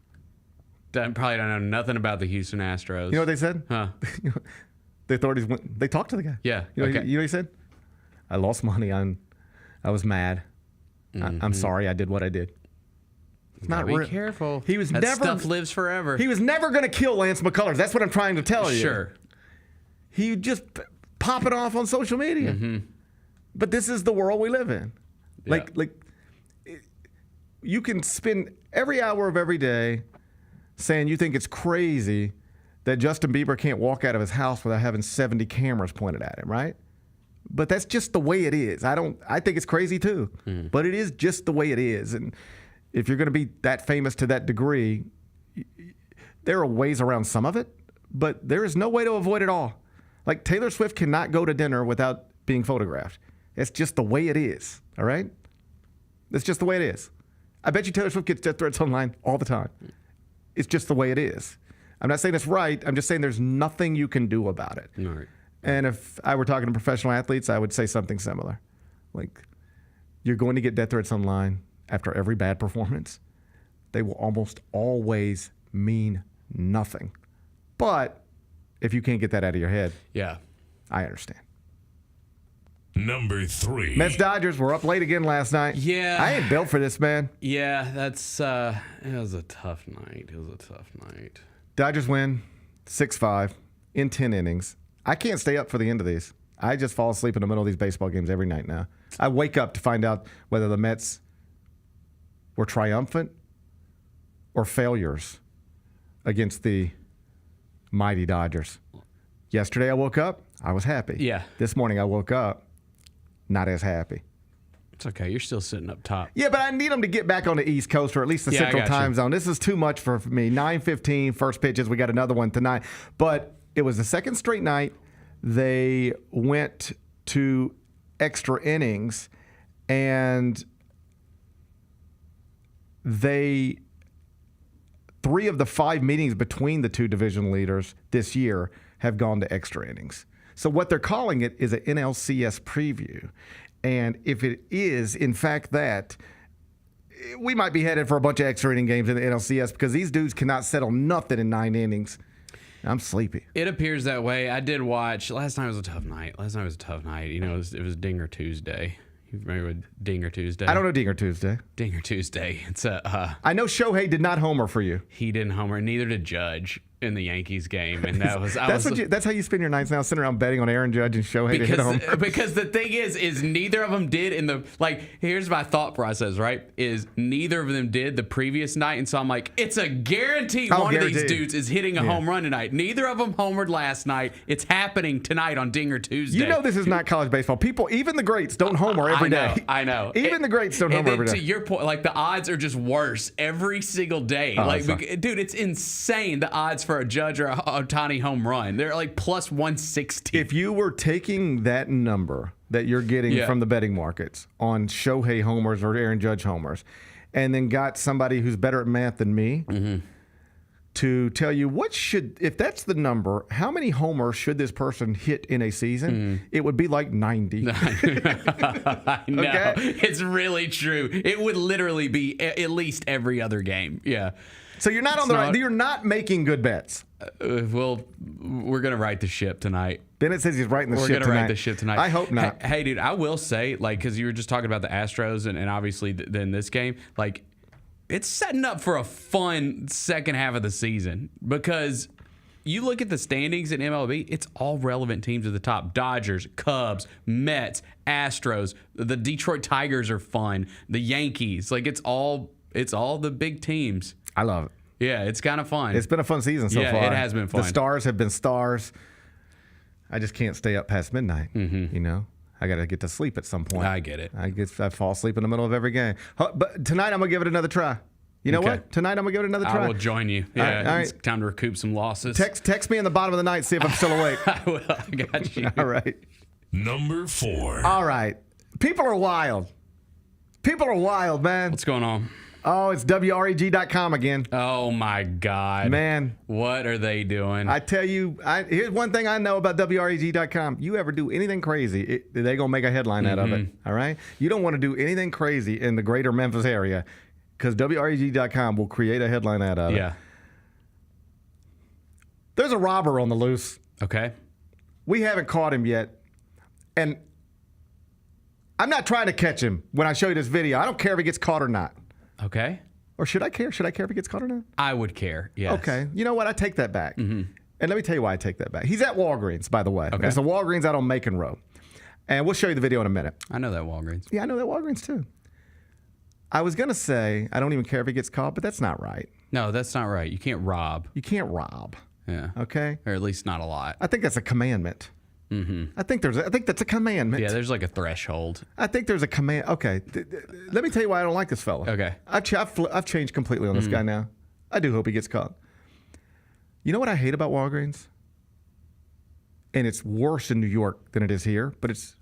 Probably don't know nothing about the Houston Astros. You know what they said? Huh? The authorities went. They talked to the guy. Yeah. You know, okay. you know what he said? I lost money. I was mad. I'm sorry. I did what I did. It's not real. Be careful. He was that never. Stuff lives forever. He was never going to kill Lance McCullers. That's what I'm trying to tell you. Sure. He just pop it off on social media. But this is the world we live in. Yeah. Like, you can spend every hour of every day saying you think it's crazy that Justin Bieber can't walk out of his house without having 70 cameras pointed at him, right? But that's just the way it is. I think it's crazy too, but it is just the way it is. And if you're going to be that famous to that degree, there are ways around some of it, but there is no way to avoid it all. Like Taylor Swift cannot go to dinner without being photographed. It's just the way it is, all right? It's just the way it is. I bet you Taylor Swift gets death threats online all the time. It's just the way it is. I'm not saying it's right. I'm just saying there's nothing you can do about it. All right. And if I were talking to professional athletes, I would say something similar. Like, you're going to get death threats online after every bad performance. They will almost always mean nothing. But if you can't get that out of your head, yeah, I understand. Number 3. Mets Dodgers were up late again last night. Yeah. I ain't built for this, man. Yeah, that's it was a tough night. Dodgers win 6-5 in 10 innings. I can't stay up for the end of these. I just fall asleep in the middle of these baseball games every night now. I wake up to find out whether the Mets were triumphant or failures against the mighty Dodgers. Yesterday I woke up, I was happy. Yeah. This morning I woke up, not as happy. It's okay. You're still sitting up top. Yeah, but I need them to get back on the East Coast or at least the Central Time Zone. This is too much for me. 9:15 first pitches. We got another one tonight. But it was the second straight night they went to extra innings, and three of the 5 meetings between the two division leaders this year have gone to extra innings. So what they're calling it is an NLCS preview. And if it is, in fact, that, we might be headed for a bunch of extra inning games in the NLCS because these dudes cannot settle nothing in 9 innings. I'm sleepy. It appears that way. I did watch. Last night was a tough night. You know, it was Dinger Tuesday. You remember Dinger Tuesday? I don't know Dinger Tuesday. Dinger Tuesday. It's I know Shohei did not homer for you. He didn't homer. Neither did Judge in the Yankees game, and that was. That's how you spend your nights now, sitting around betting on Aaron Judge and Shohei to hit a homer. Because the thing is neither of them did in the Here's my thought process. Right? Is neither of them did the previous night, and so I'm like, it's a guarantee one of these dudes is hitting a home run tonight. Neither of them homered last night. It's happening tonight on Dinger Tuesday. You know this is not college baseball. People, even the greats, don't homer every day. I know. Even the greats don't homer every day. To your point, the odds are just worse every single day. Dude, it's insane. The odds for a Judge or a Ohtani home run, they're plus 160. If you were taking that number that you're getting from the betting markets on Shohei homers or Aaron Judge homers, and then got somebody who's better at math than me to tell you if that's the number, how many homers should this person hit in a season? It would be 90. I know. Okay? It's really true. It would literally be at least every other game. Yeah. So you're not you're not making good bets. Well, we're going to right the ship tonight. Bennett says he's writing the ship tonight. We're going to right the ship tonight. I hope not. Hey, dude, I will say, because you were just talking about the Astros and obviously then this game, it's setting up for a fun second half of the season because you look at the standings in MLB, it's all relevant teams at the top. Dodgers, Cubs, Mets, Astros, the Detroit Tigers are fun, the Yankees. It's all the big teams. I love it. Yeah, it's kind of fun. It's been a fun season so far. Yeah, it has been fun. The stars have been stars. I just can't stay up past midnight. You know, I got to get to sleep at some point. I get it. I fall asleep in the middle of every game. But tonight I'm gonna give it another try. You know what? Tonight I'm gonna give it another try. I will join you. Yeah, all right. It's time to recoup some losses. Text me in the bottom of the night, see if I'm still awake. I will. I got you. All right. Number 4. All right. People are wild. People are wild, man. What's going on? Oh, it's WREG.com again. Oh, my God. Man. What are they doing? I tell you, here's one thing I know about WREG.com. You ever do anything crazy, they're going to make a headline out of it. All right? You don't want to do anything crazy in the greater Memphis area because WREG.com will create a headline out of it. Yeah. There's a robber on the loose. Okay. We haven't caught him yet. And I'm not trying to catch him when I show you this video. I don't care if he gets caught or not. Okay. Or should I care? Should I care if he gets caught or not? I would care, yes. Okay. You know what? I take that back. And let me tell you why I take that back. He's at Walgreens, by the way. Okay. It's a Walgreens out on Macon Road. And we'll show you the video in a minute. I know that Walgreens. Yeah, I know that Walgreens too. I was going to say, I don't even care if he gets caught, but that's not right. No, that's not right. You can't rob. You can't rob. Yeah. Okay? Or at least not a lot. I think that's a commandment. I think that's a commandment. Yeah, there's a threshold. I think there's a command. Okay, let me tell you why I don't like this fella. Okay, I've changed completely on this guy now. I do hope he gets caught. You know what I hate about Walgreens? And it's worse in New York than it is here, but it's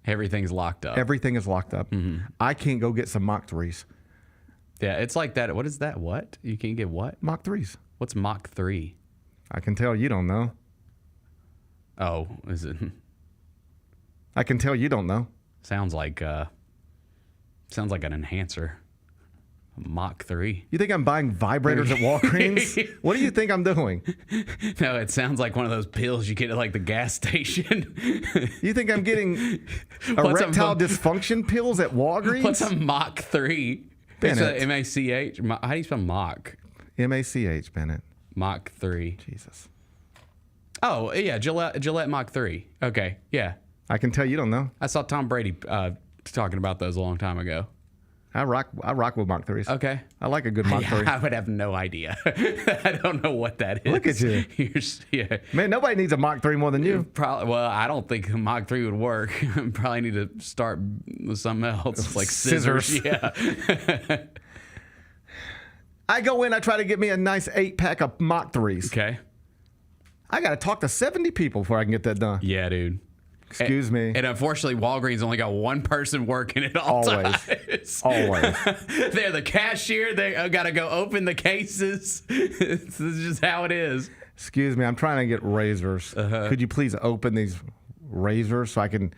everything's locked up. Everything is locked up. I can't go get some Mach 3s. Yeah, it's like that. What is that? What? You can't get what? Mach 3s. What's Mach 3? I can tell you don't know. Oh, is it? I can tell you don't know. Sounds like an enhancer. Mach 3. You think I'm buying vibrators at Walgreens? What do you think I'm doing? No, it sounds like one of those pills you get at like the gas station. You think I'm getting erectile dysfunction pills at Walgreens? What's a Mach 3? It's Bennett. a M-A-C-H. How do you spell Mach? M-A-C-H, Bennett. Mach 3. Jesus. Oh, yeah, Gillette Mach 3. Okay, yeah. I can tell you don't know. I saw Tom Brady talking about those a long time ago. I rock with Mach 3s. Okay. I like a good Mach 3. I would have no idea. I don't know what that is. Look at you. Yeah. Man, nobody needs a Mach 3 more than you. Probably. Well, I don't think a Mach 3 would work. Probably need to start with something else, like scissors. Yeah. I go in, I try to get me a nice 8-pack of Mach 3s. Okay. I got to talk to 70 people before I can get that done. Yeah, dude. Excuse me. And unfortunately, Walgreens only got one person working at all times. Always. They're the cashier. They got to go open the cases. This is just how it is. Excuse me. I'm trying to get razors. Could you please open these razors so I can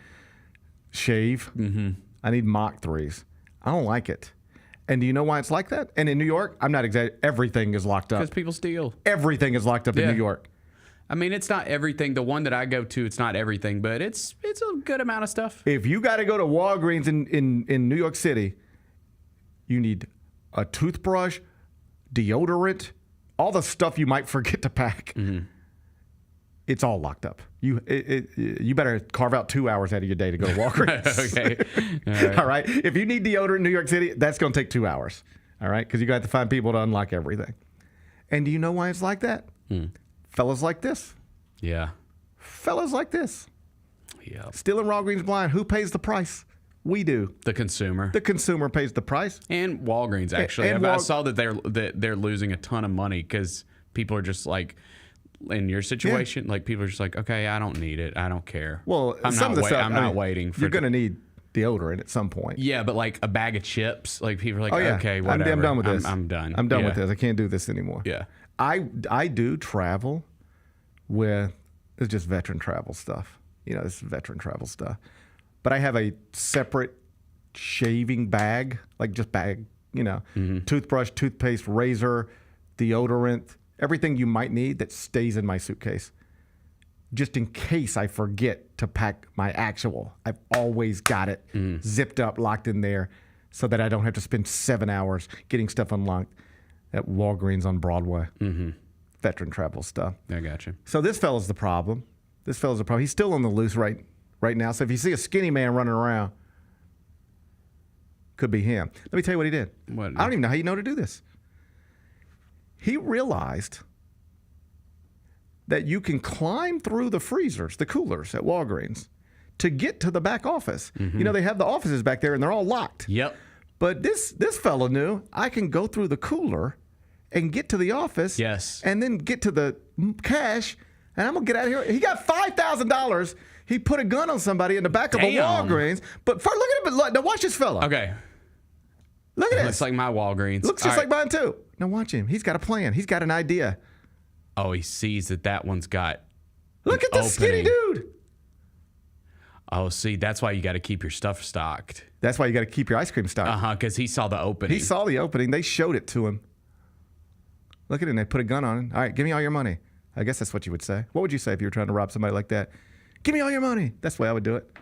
shave? Mm-hmm. I need Mach 3s. I don't like it. And do you know why it's like that? And in New York, I'm not exaggerating. Everything is locked up. Because people steal. Everything is locked up in New York. I mean, it's not everything. The one that I go to, it's not everything, but it's a good amount of stuff. If you got to go to Walgreens in New York City, you need a toothbrush, deodorant, all the stuff you might forget to pack. Mm-hmm. It's all locked up. You better carve out 2 hours out of your day to go to Walgreens. Okay. All right. If you need deodorant in New York City, that's going to take 2 hours. All right. Because you got to find people to unlock everything. And do you know why it's like that? Fellas like this. Yeah. Fellas like this. Yeah. Stealing Walgreens blind. Who pays the price? We do. The consumer. The consumer pays the price. And Walgreens, actually. And I saw that they're losing a ton of money because people are just like, in your situation, like people are just like, okay, I don't need it. I don't care. Well, I'm not waiting for. You're going to need deodorant at some point. Yeah, but like a bag of chips, like people are like, okay, whatever. I'm done with this. I'm done. I'm done with this. I can't do this anymore. Yeah. I do travel with, it's just veteran travel stuff. You know, this is veteran travel stuff. But I have a separate shaving bag, like just bag, you know, toothbrush, toothpaste, razor, deodorant, everything you might need that stays in my suitcase. Just in case I forget to pack my actual. I've always got it zipped up, locked in there so that I don't have to spend 7 hours getting stuff unlocked at Walgreens on Broadway. Veteran travel stuff. I got you. So this fella's the problem. He's still on the loose right now. So if you see a skinny man running around, could be him. Let me tell you what he did. What? I don't even know how you know to do this. He realized that you can climb through the freezers, the coolers at Walgreens, to get to the back office. You know, they have the offices back there and they're all locked. Yep. But this fellow knew I can go through the cooler and get to the office. Yes. And then get to the cash, and I'm going to get out of here. He got $5,000. He put a gun on somebody in the back of a Walgreens. But first, look at him. Now watch this fella. Okay. Look at this. Looks like my Walgreens. Looks just like mine, too. Now watch him. He's got a plan. He's got an idea. Oh, he sees that one's got. Look at this skinny dude. Oh, see, that's why you got to keep your stuff stocked. That's why you got to keep your ice cream stocked. Because he saw the opening. He saw the opening. They showed it to him. Look at him. They put a gun on him. All right, give me all your money. I guess that's what you would say. What would you say if you were trying to rob somebody like that? Give me all your money. That's the way I would do it.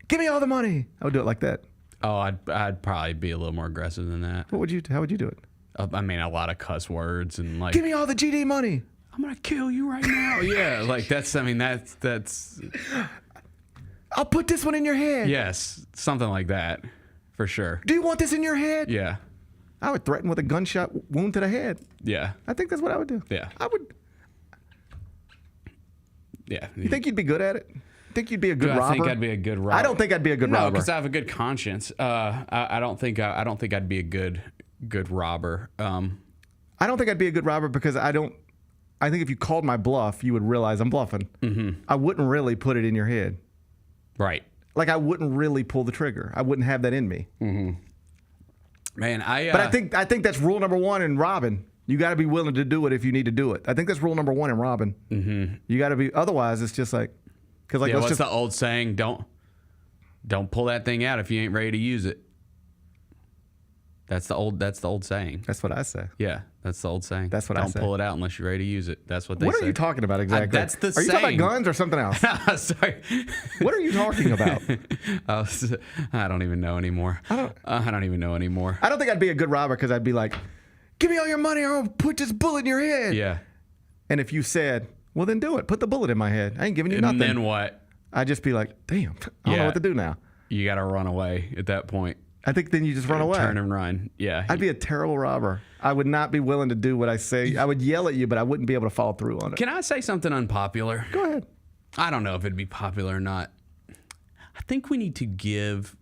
Give me all the money. I would do it like that. Oh, I'd probably be a little more aggressive than that. How would you do it? I mean, a lot of cuss words and like. Give me all the GD money. I'm gonna kill you right now. Yeah, like that's. I mean, that's. I'll put this one in your head. Yes, something like that, for sure. Do you want this in your head? Yeah. I would threaten with a gunshot wound to the head. Yeah. I think that's what I would do. Yeah. I would. Yeah. You think you'd be good at it? Think you'd be a good robber? I think I'd be a good robber. I don't think I'd be a good robber. No, because I have a good conscience. I don't think I'd be a good robber. I don't think I'd be a good robber because I think if you called my bluff, you would realize I'm bluffing. Mm-hmm. I wouldn't really put it in your head. Right. Like I wouldn't really pull the trigger. I wouldn't have that in me. Mm-hmm. Man, But I think that's rule number one in robbing. You got to be willing to do it if you need to do it. I think that's rule number one in robbing. Mm-hmm. You got to be. Otherwise, it's just like, because like what's the old saying? Don't pull that thing out if you ain't ready to use it. That's the old saying. That's what I say. Yeah, that's the old saying. That's what I say. Don't pull it out unless you're ready to use it. That's what they say. What are you talking about exactly? That's the Are you saying. talking about guns or something else? Sorry. What are you talking about? I don't even know anymore. I don't even know anymore. I don't think I'd be a good robber because I'd be like, give me all your money or I'll put this bullet in your head. Yeah. And if you said, well, then do it. Put the bullet in my head. I ain't giving you nothing. And then what? I'd just be like, damn, I don't know what to do now. You got to run away at that point. I think then you just run away. Turn and run. Yeah. I'd be a terrible robber. I would not be willing to do what I say. I would yell at you, but I wouldn't be able to follow through on it. Can I say something unpopular? Go ahead. I don't know if it'd be popular or not. I think we need to give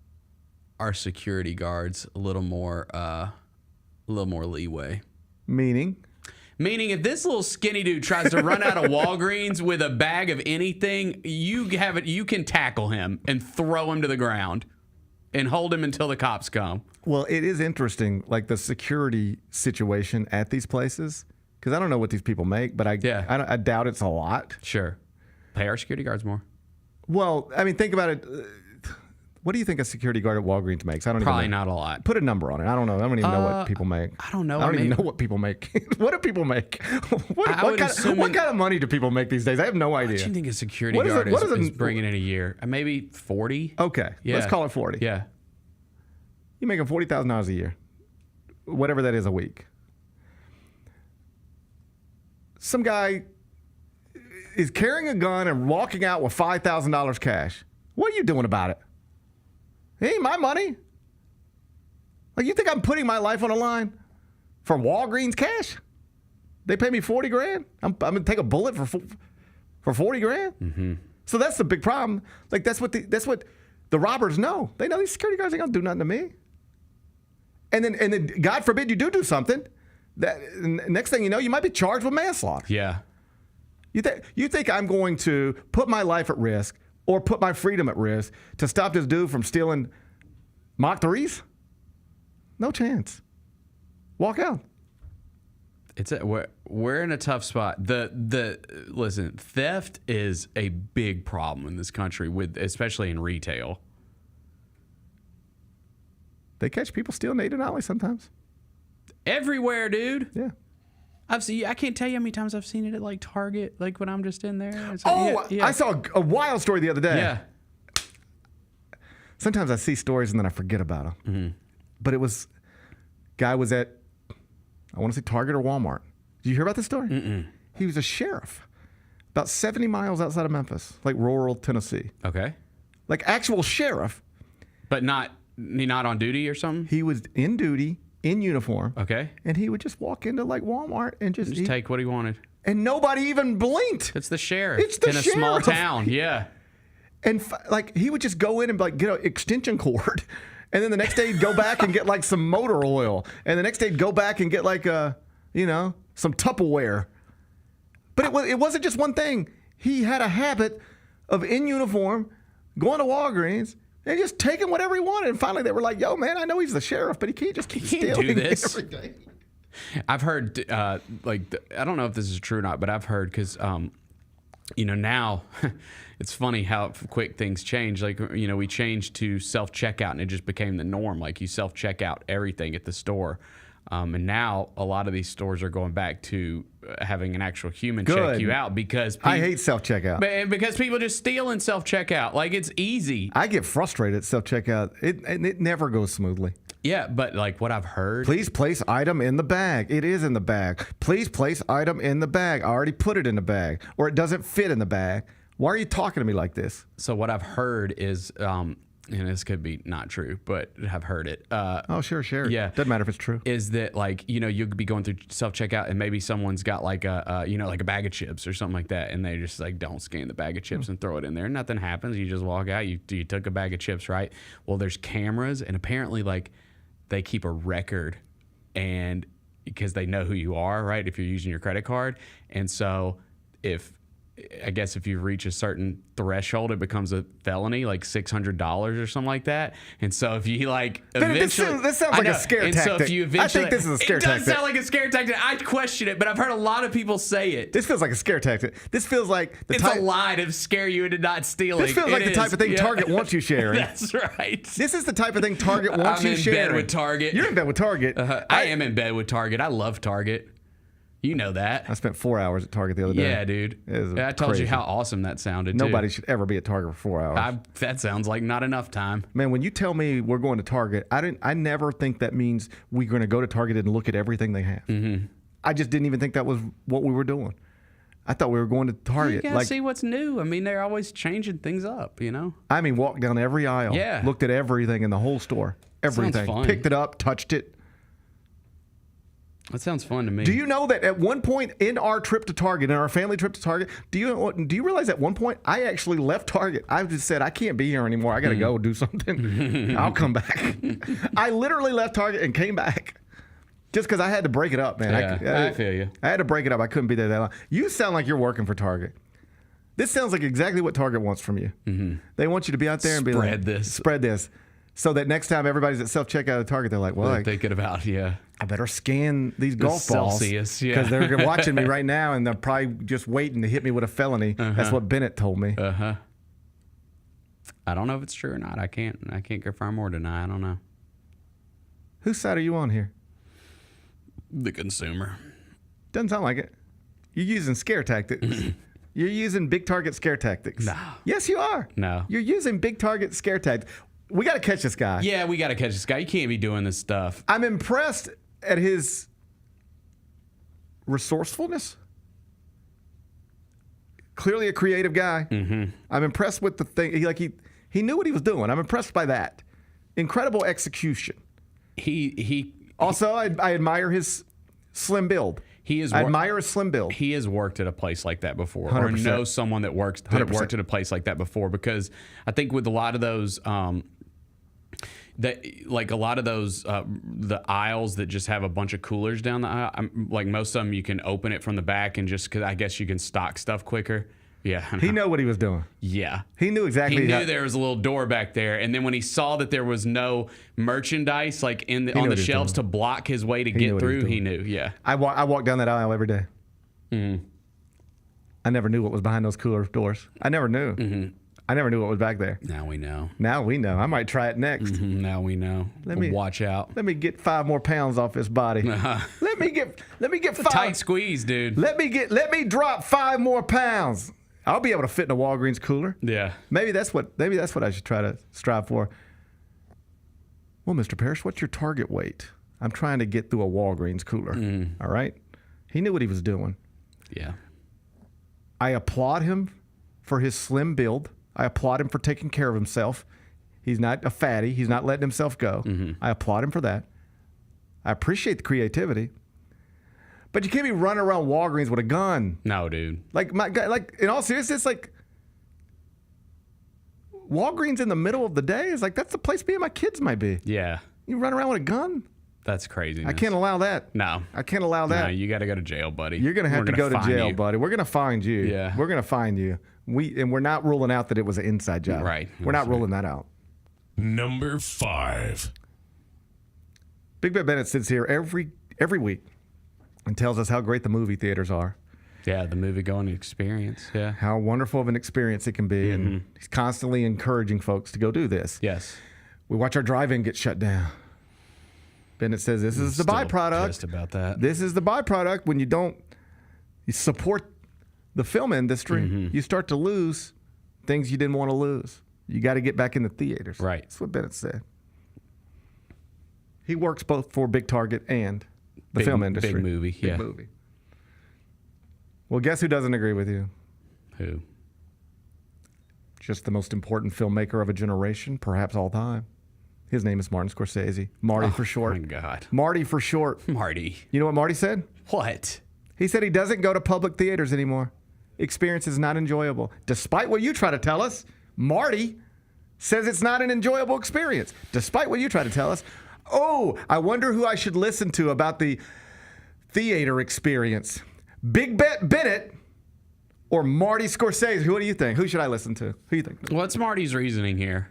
our security guards a little more leeway. Meaning, if this little skinny dude tries to run out of Walgreens with a bag of anything, you can tackle him and throw him to the ground and hold him until the cops come. Well, it is interesting, like the security situation at these places, because I don't know what these people make, but I doubt it's a lot. Sure. Pay our security guards more. Well, I mean, think about it. What do you think a security guard at Walgreens makes? I don't Probably even know. not a lot. Put a number on it. I don't know. I don't even know what people make. I don't know. I don't even know what people make. What do people make? What kind of money do people make these days? I have no idea. What do you think a security guard is bringing in a year? Maybe 40? Okay. Yeah. Let's call it 40. Yeah. You're making $40,000 a year. Whatever that is a week. Some guy is carrying a gun and walking out with $5,000 cash. What are you doing about it? It ain't my money. Like, you think I'm putting my life on the line for Walgreens cash? They pay me $40,000. I'm gonna take a bullet for $40,000. Mm-hmm. So that's the big problem. Like, that's what the robbers know. They know these security guards ain't gonna do nothing to me. And then God forbid you do something. That next thing you know, you might be charged with manslaughter. Yeah. You think I'm going to put my life at risk or put my freedom at risk to stop this dude from stealing Mach 3s? No chance. Walk out. We're in a tough spot. Listen, theft is a big problem in this country, especially in retail. They catch people stealing $8 sometimes. Everywhere, dude. Yeah. I can't tell you how many times I've seen it at like Target, like when I'm just in there. I saw a wild story the other day. Yeah. Sometimes I see stories and then I forget about them. Mm-hmm. But guy was at, I want to say Target or Walmart. Did you hear about this story? Mm-mm. He was a sheriff about 70 miles outside of Memphis, like rural Tennessee. Okay. Like actual sheriff. But not on duty or something? He was in duty, in uniform. Okay. And he would just walk into like Walmart and just take what he wanted. And nobody even blinked. It's the sheriff. It's the in sheriff. a small town. Yeah. And like he would just go in and like get an extension cord. And then the next day he'd go back and get like some motor oil. And the next day he'd go back and get like some Tupperware. But it wasn't just one thing. He had a habit of in uniform going to Walgreens and just taking whatever he wanted. And finally they were like, yo, man, I know he's the sheriff, but he can't just keep stealing do this every day. I've heard, I don't know if this is true or not, but I've heard because, now it's funny how quick things change. Like, we changed to self-checkout and it just became the norm. Like you self-checkout everything at the store. And now a lot of these stores are going back to having an actual human check you out because I hate self-checkout. Because people just steal in self-checkout. Like it's easy. I get frustrated at self-checkout. It never goes smoothly. Yeah, but like what I've heard. Please place item in the bag. It is in the bag. Please place item in the bag. I already put it in the bag. Or it doesn't fit in the bag. Why are you talking to me like this? So what I've heard is, and this could be not true, but I've heard it. Sure. Yeah. Doesn't matter if it's true. Is that like, you could be going through self-checkout and maybe someone's got like like a bag of chips or something like that. And they just like, don't scan the bag of chips and throw it in there. Nothing happens. You just walk out. You took a bag of chips, right? Well, there's cameras and apparently like they keep a record and because they know who you are, right? If you're using your credit card. And so if I guess if you reach a certain threshold, it becomes a felony, like $600 or something like that. And so if you like eventually, this sounds like a scare and tactic. So if you eventually, I think this is a scare tactic. It does sound like a scare tactic. I question it, but I've heard a lot of people say it. This feels like a scare tactic. This feels like it's a lie to scare you into not stealing. This feels like the type of thing Target wants you sharing. That's right. This is the type of thing Target wants you sharing. I'm in bed with Target. You're in bed with Target. I am in bed with Target. I love Target. You know that. I spent 4 hours at Target the other day. Yeah, dude. I told you how awesome that sounded, Nobody should ever be at Target for 4 hours. That sounds like not enough time. Man, when you tell me we're going to Target, I never think that means we're going to go to Target and look at everything they have. Mm-hmm. I just didn't even think that was what we were doing. I thought we were going to Target. You gotta see what's new. I mean, they're always changing things up, you know? I mean, walked down every aisle. Yeah. Looked at everything in the whole store. Everything. Sounds fun. Picked it up, touched it. That sounds fun to me. Do you know that at one point in our trip to Target, in our family trip to Target, do you realize at one point I actually left Target? I just said, I can't be here anymore. I got to go do something. I'll come back. I literally left Target and came back just because I had to break it up, man. Yeah, I feel you. I had to break it up. I couldn't be there that long. You sound like you're working for Target. This sounds like exactly what Target wants from you. Mm-hmm. They want you to be out there and be like, spread this. So that next time everybody's at self-checkout at Target, they're like, well, they're thinking about, I better scan these golf balls because they're watching me right now and they're probably just waiting to hit me with a felony. That's what Bennett told me. I don't know if it's true or not. I can't confirm or deny. I don't know. Whose side are you on here? The consumer. Doesn't sound like it. You're using scare tactics. You're using big Target scare tactics. No. Yes, you are. No. You're using big Target scare tactics. We got to catch this guy. Yeah, we got to catch this guy. You can't be doing this stuff. I'm impressed at his resourcefulness. Clearly a creative guy. Mm-hmm. I'm impressed with the thing. He knew what he was doing. I'm impressed by that. Incredible execution. I admire his slim build. I admire his slim build. He has worked at a place like that before, 100%. or knows someone that worked at a place like that before. Because I think with a lot of those, the aisles that just have a bunch of coolers down the aisle, like most of them, you can open it from the back and just because I guess you can stock stuff quicker. Yeah, he knew what he was doing. Yeah, he knew exactly. He knew there was a little door back there, and then when he saw that there was no merchandise like on the shelves to block his way to get through, he knew. Yeah, I walk down that aisle every day. Mm-hmm. I never knew what was behind those cooler doors. I never knew. Mm-hmm. I never knew what was back there. Now we know. Now we know. I might try it next. Mm-hmm. Now we know. Watch out. Let me get 5 more pounds off this body. Let me get it's 5. A tight squeeze, dude. Let me drop 5 more pounds. I'll be able to fit in a Walgreens cooler. Yeah. Maybe that's what I should try to strive for. Well, Mr. Parrish, what's your target weight? I'm trying to get through a Walgreens cooler. All right. He knew what he was doing. Yeah. I applaud him for his slim build. I applaud him for taking care of himself. He's not a fatty. He's not letting himself go. Mm-hmm. I applaud him for that. I appreciate the creativity. But you can't be running around Walgreens with a gun. No, dude. Like in all seriousness, like Walgreens in the middle of the day is like that's the place me and my kids might be. Yeah. You run around with a gun? That's crazy. I can't allow that. No. I can't allow that. No, you got to go to jail, buddy. You're gonna have to go to jail, buddy. We're gonna find you. Yeah. We're gonna find you. We're not ruling out that it was an inside job. Right. We're not ruling that out. Number 5. Big Ben Bennett sits here every week and tells us how great the movie theaters are. Yeah, the movie-going experience. Yeah. How wonderful of an experience it can be. And he's constantly encouraging folks to go do this. Yes. We watch our drive-in get shut down. Bennett says this is the byproduct. Pissed about that. This is the byproduct when you support the film industry, you start to lose things you didn't want to lose. You got to get back in the theaters. Right. That's what Bennett said. He works both for Big Target and the film industry. Big movie, yeah. Big movie. Well, guess who doesn't agree with you? Who? Just the most important filmmaker of a generation, perhaps all time. His name is Martin Scorsese. Marty for short. Oh, my God. Marty for short. Marty. You know what Marty said? What? He said he doesn't go to public theaters anymore. Experience is not enjoyable. Despite what you try to tell us, Marty says it's not an enjoyable experience. Despite what you try to tell us. Oh, I wonder who I should listen to about the theater experience. Big Bennett or Marty Scorsese? Who do you think? Who should I listen to? Who do you think? What's Marty's reasoning here?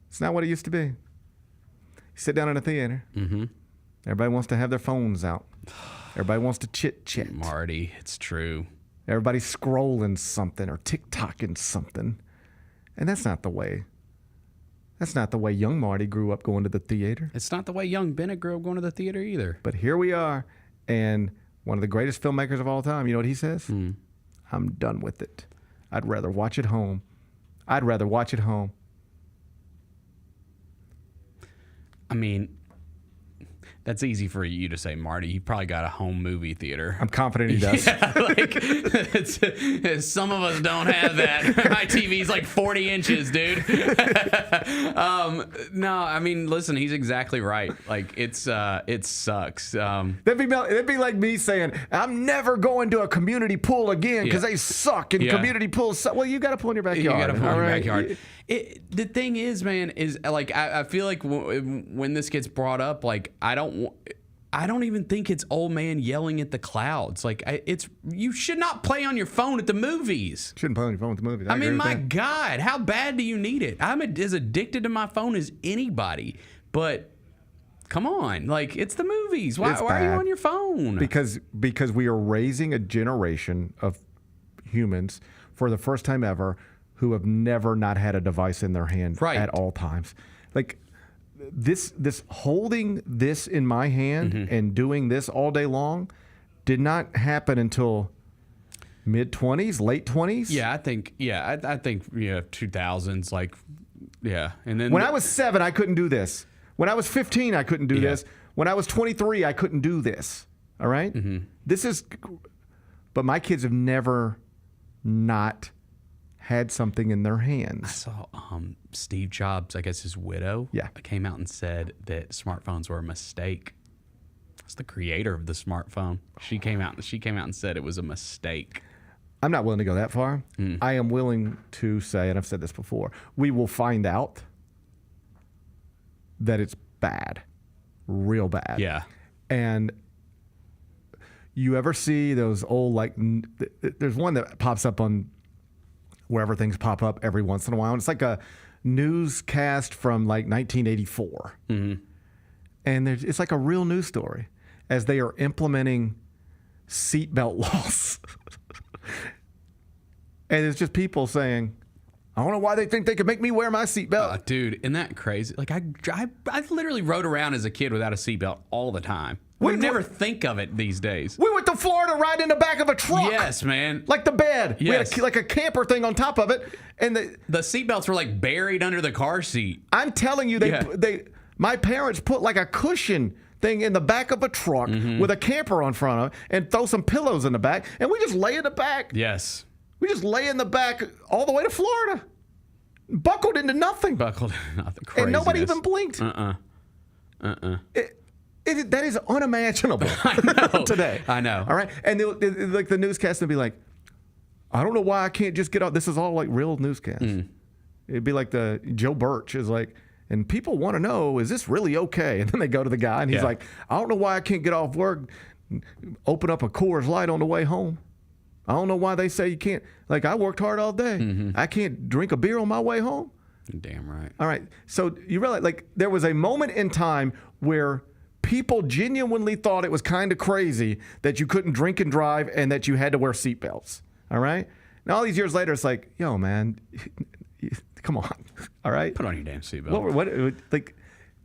It's not what it used to be. You sit down in a theater. Mm-hmm. Everybody wants to have their phones out. Everybody wants to chit-chat. Marty, it's true. Everybody's scrolling something or TikToking something. And that's not the way. That's not the way young Marty grew up going to the theater. It's not the way young Bennett grew up going to the theater either. But here we are, and one of the greatest filmmakers of all time, you know what he says? I'm done with it. I'd rather watch it home. I'd rather watch it home. I mean, that's easy for you to say, Marty. You probably got a home movie theater. I'm confident he does. Yeah, some of us don't have that. My TV's like 40 inches, dude. No, I mean, listen, he's exactly right. Like, it sucks. That'd be like me saying, I'm never going to a community pool again because they suck and community pools suck. Well, you got a pool in your backyard. You got a pool in your right? backyard. The thing is, man, is like I feel like when this gets brought up, like I don't even think it's old man yelling at the clouds. Like you should not play on your phone at the movies. Shouldn't play on your phone at the movies. I mean, my God, how bad do you need it? I'm as addicted to my phone as anybody. But come on, like it's the movies. Why are you on your phone? Because we are raising a generation of humans for the first time ever who have never not had a device in their hand at all times. Like this holding this in my hand and doing this all day long did not happen until mid-20s, late 20s. Yeah, I think 2000s, like, yeah. And then when I was 7, I couldn't do this. When I was 15, I couldn't do this. When I was 23, I couldn't do this. All right? But my kids have never not had something in their hands. I saw Steve Jobs, I guess his widow, came out and said that smartphones were a mistake. That's the creator of the smartphone. She came out and said it was a mistake. I'm not willing to go that far. I am willing to say, and I've said this before, we will find out that it's bad, real bad. Yeah. And you ever see those old, like, there's one that pops up on wherever things pop up every once in a while. And it's like a newscast from like 1984. And it's like a real news story as they are implementing seatbelt laws. And it's just people saying, I don't know why they think they could make me wear my seatbelt. Dude, isn't that crazy? Like I literally rode around as a kid without a seatbelt all the time. We never think of it these days. We went to Florida riding in the back of a truck. Yes, man. Like the bed. Yes. We had like a camper thing on top of it. And the seatbelts were like buried under the car seat. I'm telling you, my parents put like a cushion thing in the back of a truck with a camper on front of it and throw some pillows in the back. And we just lay in the back. Yes. We just lay in the back all the way to Florida. Buckled into nothing. Craziness. And nobody even blinked. That is unimaginable today. I know. All right. And like the newscast would be like, I don't know why I can't just get off. This is all like real newscasts. It'd be like the Joe Birch is like, and people want to know, is this really okay? And then they go to the guy and he's like, I don't know why I can't get off work, open up a Coors Light on the way home. I don't know why they say you can't. Like, I worked hard all day. I can't drink a beer on my way home. Damn right. All right. So you realize, like, there was a moment in time where people genuinely thought it was kind of crazy that you couldn't drink and drive and that you had to wear seatbelts. All right? Now, all these years later, it's like, yo, man, come on. All right? Put on your damn seatbelt. What like,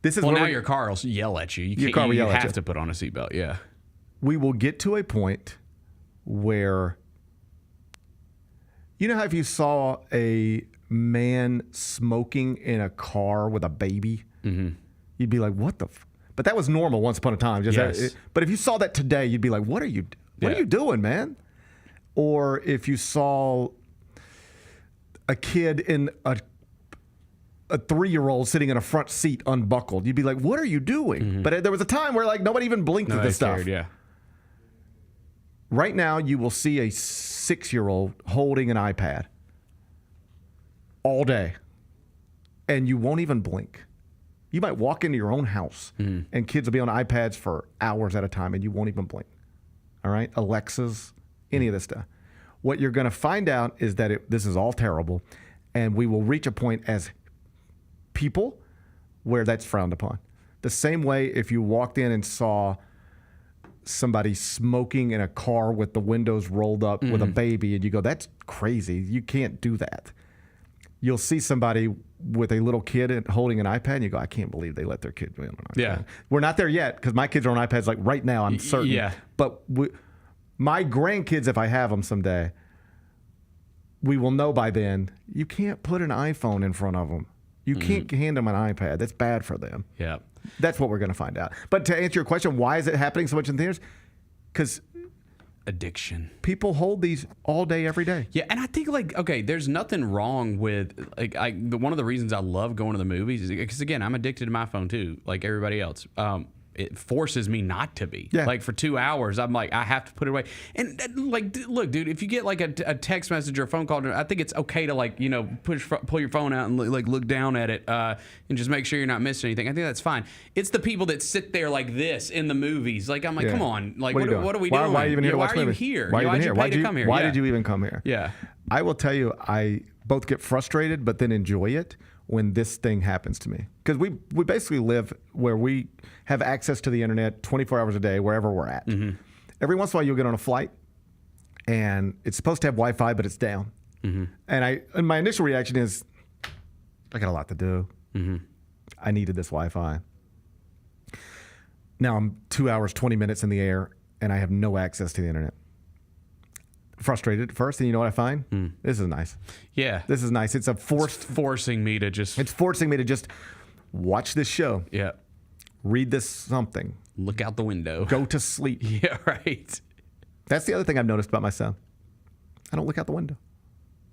this is now your car will yell at you. You have to put on a seatbelt, yeah. We will get to a point where, you know how if you saw a man smoking in a car with a baby, you'd be like, what the But that was normal once upon a time. But if you saw that today, you'd be like, what are you doing, man? Or if you saw a kid in a 3-year-old sitting in a front seat unbuckled, you'd be like, what are you doing? But there was a time where like nobody even blinked at this stuff. Right now, you will see a 6-year-old holding an iPad all day, and you won't even blink. You might walk into your own house, and kids will be on iPads for hours at a time, and you won't even blink. all right? Alexas, any of this stuff. What you're going to find out is that this is all terrible, and we will reach a point as people where that's frowned upon. The same way if you walked in and saw somebody smoking in a car with the windows rolled up with a baby, and you go, that's crazy. You can't do that. You'll see somebody with a little kid holding an iPad, and you go, I can't believe they let their kid win on an iPad. Yeah. We're not there yet because my kids are on iPads like right now, I'm certain. Yeah. But my grandkids, if I have them someday, we will know by then, you can't put an iPhone in front of them. You can't hand them an iPad. That's bad for them. Yeah. That's what we're going to find out. But to answer your question, why is it happening so much in theaters? Because addiction. People hold these all day, every day. Yeah, and I think there's nothing wrong with one of the reasons I love going to the movies is because again, I'm addicted to my phone too, like everybody else. It forces me not to be. Yeah. Like for 2 hours, I'm like, I have to put it away. And look, dude, if you get like a text message or a phone call, I think it's okay to pull your phone out and look down at it and just make sure you're not missing anything. I think that's fine. It's the people that sit there like this in the movies. Like I'm like, come on, like what are we doing? Why are you even here to watch movies? movies? Why are you here? Why are you even here? Why'd you come here? Why did you even come here? Yeah. I will tell you, I both get frustrated, but then enjoy it when this thing happens to me. Because we basically live where we have access to the internet 24 hours a day, wherever we're at. Mm-hmm. Every once in a while, you'll get on a flight, and it's supposed to have Wi-Fi, but it's down. Mm-hmm. And my initial reaction is, I got a lot to do. Mm-hmm. I needed this Wi-Fi. Now I'm 2 hours, 20 minutes in the air, and I have no access to the internet. Frustrated at first, and you know what I find? This is nice. Yeah. This is nice. It's forcing me to just... It's forcing me to just watch this show. Yeah. Read this something. Look out the window. Go to sleep. Yeah, right. That's the other thing I've noticed about myself. I don't look out the window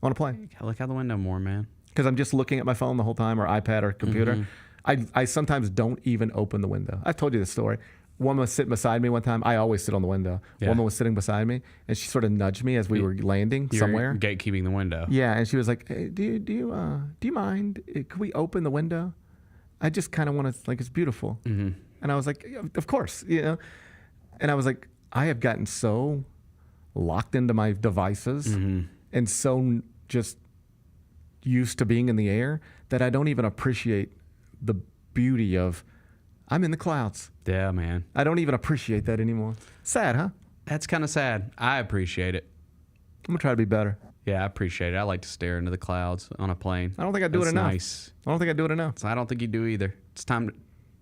on a plane. I look out the window more, man. Because I'm just looking at my phone the whole time, or iPad or computer. Mm-hmm. I sometimes don't even open the window. I've told you this story. Woman was sitting beside me one time. I always sit on the window. Yeah. Woman was sitting beside me, and she sort of nudged me as we were landing somewhere. Gatekeeping the window. Yeah, and she was like, hey, "Do you mind? Could we open the window? I just kind of want to, like, it's beautiful." Mm-hmm. And I was like, "Of course, you know." And I was like, I have gotten so locked into my devices and so just used to being in the air that I don't even appreciate the beauty of I'm in the clouds. Yeah, man. I don't even appreciate that anymore. Sad, huh? That's kind of sad. I appreciate it. I'm going to try to be better. Yeah, I appreciate it. I like to stare into the clouds on a plane. I don't think I do it enough. Nice. I don't think I do it enough. So I don't think you do either. It's time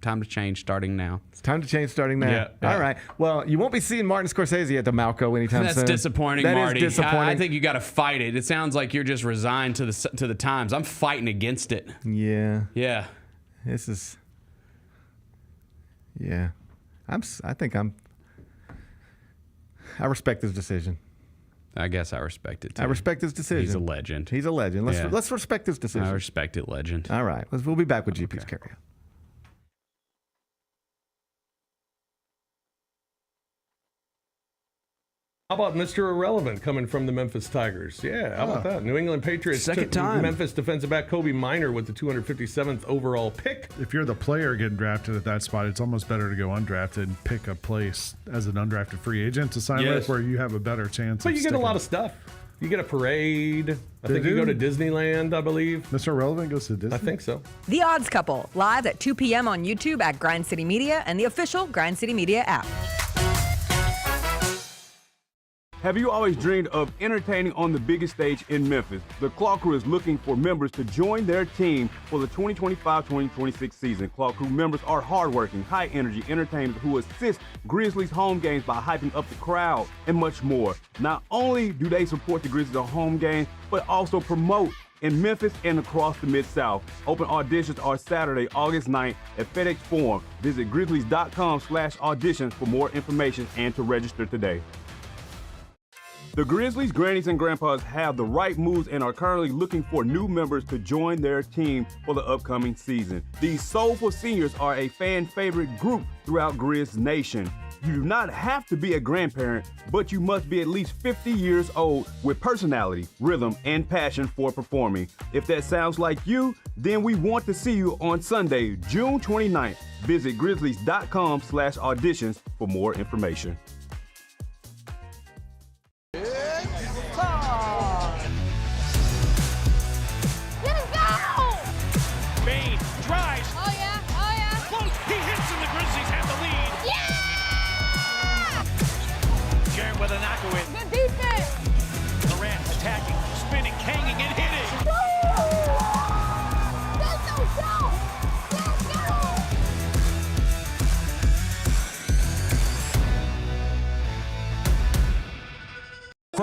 to change starting now. It's time to change starting now. Yeah. All right. Well, you won't be seeing Martin Scorsese at the Malco anytime soon. That's disappointing, That Marty. is disappointing. I think you got to fight it. It sounds like you're just resigned to the times. I'm fighting against it. Yeah. Yeah. This is... Yeah. I respect his decision. I guess I respect it, too. I respect his decision. He's a legend. He's a legend. Let's respect his decision. I respect it, legend. All right. We'll be back with GP's Carry-On. How about Mr. Irrelevant coming from the Memphis Tigers? Yeah, how about that? New England Patriots Second time. Memphis defensive back Kobe Minor with the 257th overall pick. If you're the player getting drafted at that spot, it's almost better to go undrafted and pick a place as an undrafted free agent to sign with where you have a better chance But of you get a lot of stuff. You get a parade. I think you go to Disneyland, I believe. Mr. Irrelevant goes to Disney? I think so. The Odds Couple, live at 2 p.m. on YouTube at Grind City Media and the official Grind City Media app. Have you always dreamed of entertaining on the biggest stage in Memphis? The Claw Crew is looking for members to join their team for the 2025-2026 season. Claw Crew members are hardworking, high-energy entertainers who assist Grizzlies home games by hyping up the crowd and much more. Not only do they support the Grizzlies on home games, but also promote in Memphis and across the Mid-South. Open auditions are Saturday, August 9th at FedEx Forum. Visit grizzlies.com/auditions for more information and to register today. The Grizzlies, Grannies, and Grandpas have the right moves and are currently looking for new members to join their team for the upcoming season. These soulful seniors are a fan favorite group throughout Grizz Nation. You do not have to be a grandparent, but you must be at least 50 years old with personality, rhythm, and passion for performing. If that sounds like you, then we want to see you on Sunday, June 29th. Visit grizzlies.com/auditions for more information.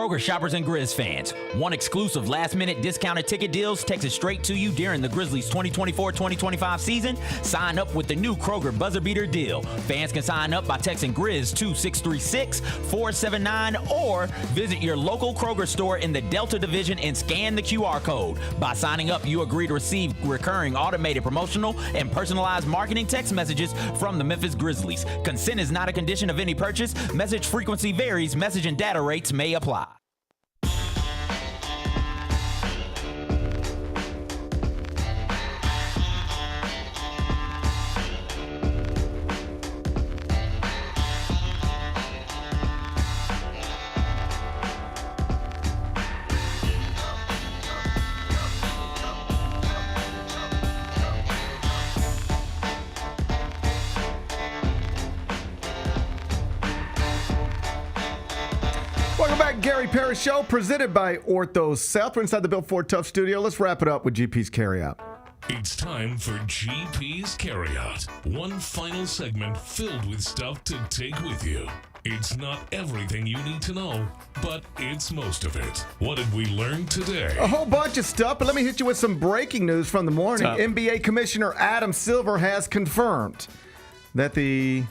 Kroger shoppers and Grizz fans. One exclusive last-minute discounted ticket deals texted straight to you during the Grizzlies 2024-2025 season. Sign up with the new Kroger buzzer beater deal. Fans can sign up by texting Grizz to 636-479 or visit your local Kroger store in the Delta Division and scan the QR code. By signing up, you agree to receive recurring automated promotional and personalized marketing text messages from the Memphis Grizzlies. Consent is not a condition of any purchase. Message frequency varies. Message and data rates may apply. Welcome back, Gary Parrish Show, presented by Ortho South. We're inside the Bill Ford Tough Studio. Let's wrap it up with GP's Carryout. It's time for GP's Carryout. One final segment filled with stuff to take with you. It's not everything you need to know, but it's most of it. What did we learn today? A whole bunch of stuff, but let me hit you with some breaking news from the morning. NBA Commissioner Adam Silver has confirmed that the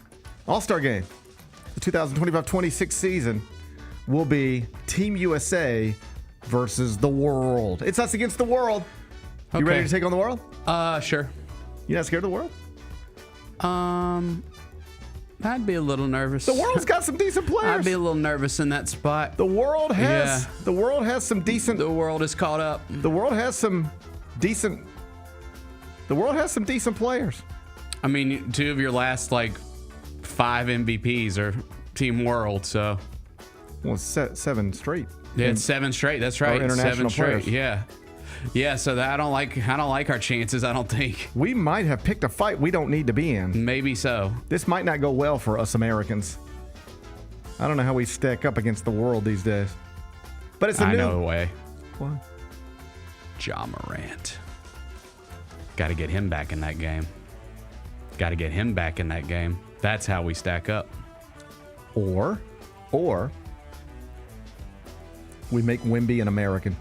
All-Star Game, the 2025-26 season, will be Team USA versus the world. It's us against the world. You ready to take on the world? Sure. You not scared of the world? I'd be a little nervous. The world's got some decent players. I'd be a little nervous in that spot. The world has some decent. The world is caught up. The world has some decent players. I mean, 2 of your last 5 MVPs are Team World, so. Well, 7 straight. Yeah, it's 7 straight. That's right. International 7 straight. players. Yeah. So that I don't like our chances. I don't think. We might have picked a fight we don't need to be in. Maybe so. This might not go well for us Americans. I don't know how we stack up against the world these days. But it's I know a way. What? Ja Morant. Got to get him back in that game. That's how we stack up. Or we make Wemby an American.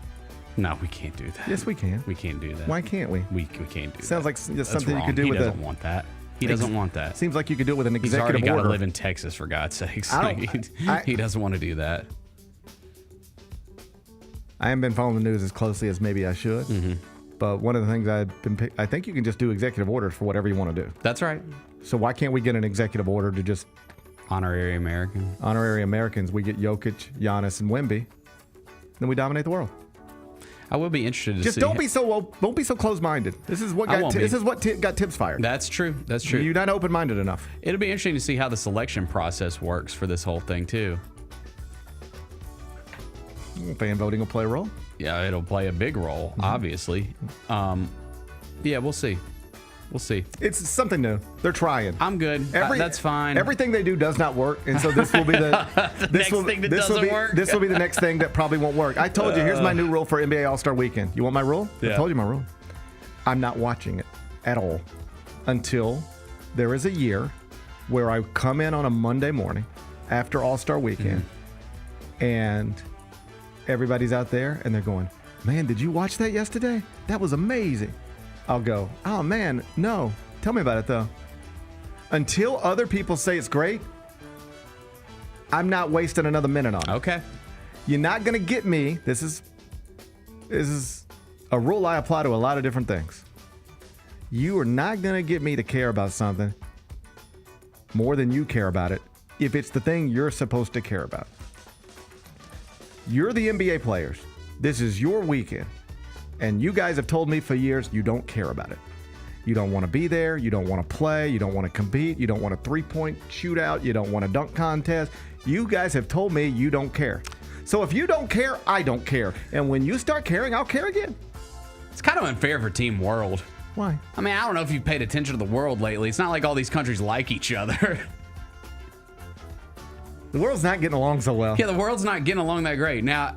No, we can't do that. Yes, we can. We can't do that. Why can't we? We can't do Sounds that. like that's something you could do he with doesn't want that. He doesn't want that. Seems like you could do it with an He's executive already got order. to live in Texas, for God's sakes. He doesn't want to do that. I haven't been following the news as closely as maybe I should. Mm-hmm. But one of the things I think you can just do executive orders for whatever you want to do. That's right. So why can't we get an executive order to just honorary American? Honorary Americans. We get Jokic, Giannis, and Wemby. Then we dominate the world. I will be interested to see. Just don't be so close-minded. This is what got Tibbs fired. That's true. That's true. You're not open-minded enough. It'll be interesting to see how the selection process works for this whole thing too. Fan voting will play a role. Yeah, it'll play a big role, obviously. Yeah, we'll see. We'll see. It's something new. They're trying. I'm good. That's fine. Everything they do does not work, and so this will be the next thing that doesn't work. This will be the next thing that probably won't work. I told you. Here's my new rule for NBA All-Star Weekend. You want my rule? Yeah. I told you my rule. I'm not watching it at all until there is a year where I come in on a Monday morning after All-Star Weekend, and everybody's out there, and they're going, "Man, did you watch that yesterday? That was amazing." I'll go, "Oh, man, no. Tell me about it, though." Until other people say it's great, I'm not wasting another minute on it. Okay. You're not going to get me. This is a rule I apply to a lot of different things. You are not going to get me to care about something more than you care about it if it's the thing you're supposed to care about. You're the NBA players. This is your weekend. And you guys have told me for years you don't care about it. You don't want to be there. You don't want to play. You don't want to compete. You don't want a three-point shootout. You don't want a dunk contest. You guys have told me you don't care. So if you don't care, I don't care. And when you start caring, I'll care again. It's kind of unfair for Team World. Why? I mean, I don't know if you've paid attention to the world lately. It's not like all these countries like each other. The world's not getting along so well. Yeah, the world's not getting along that great. Now,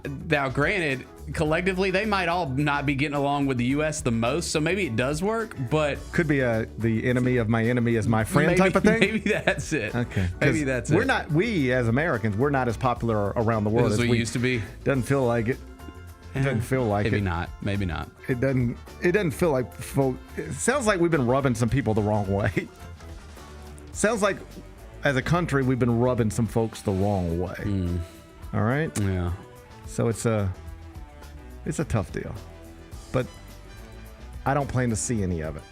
granted, collectively, they might all not be getting along with the U.S. the most, so maybe it does work, but... Could be the enemy of my enemy is my friend type of thing? Maybe that's it. Okay. Maybe that's it. We as Americans, we're not as popular around the world as we used to be. Doesn't feel like it. Doesn't feel like maybe it. Maybe not. It doesn't feel like folk. It sounds like we've been rubbing some people the wrong way. Sounds like as a country we've been rubbing some folks the wrong way. All right? Yeah. So it's a tough deal. But I don't plan to see any of it.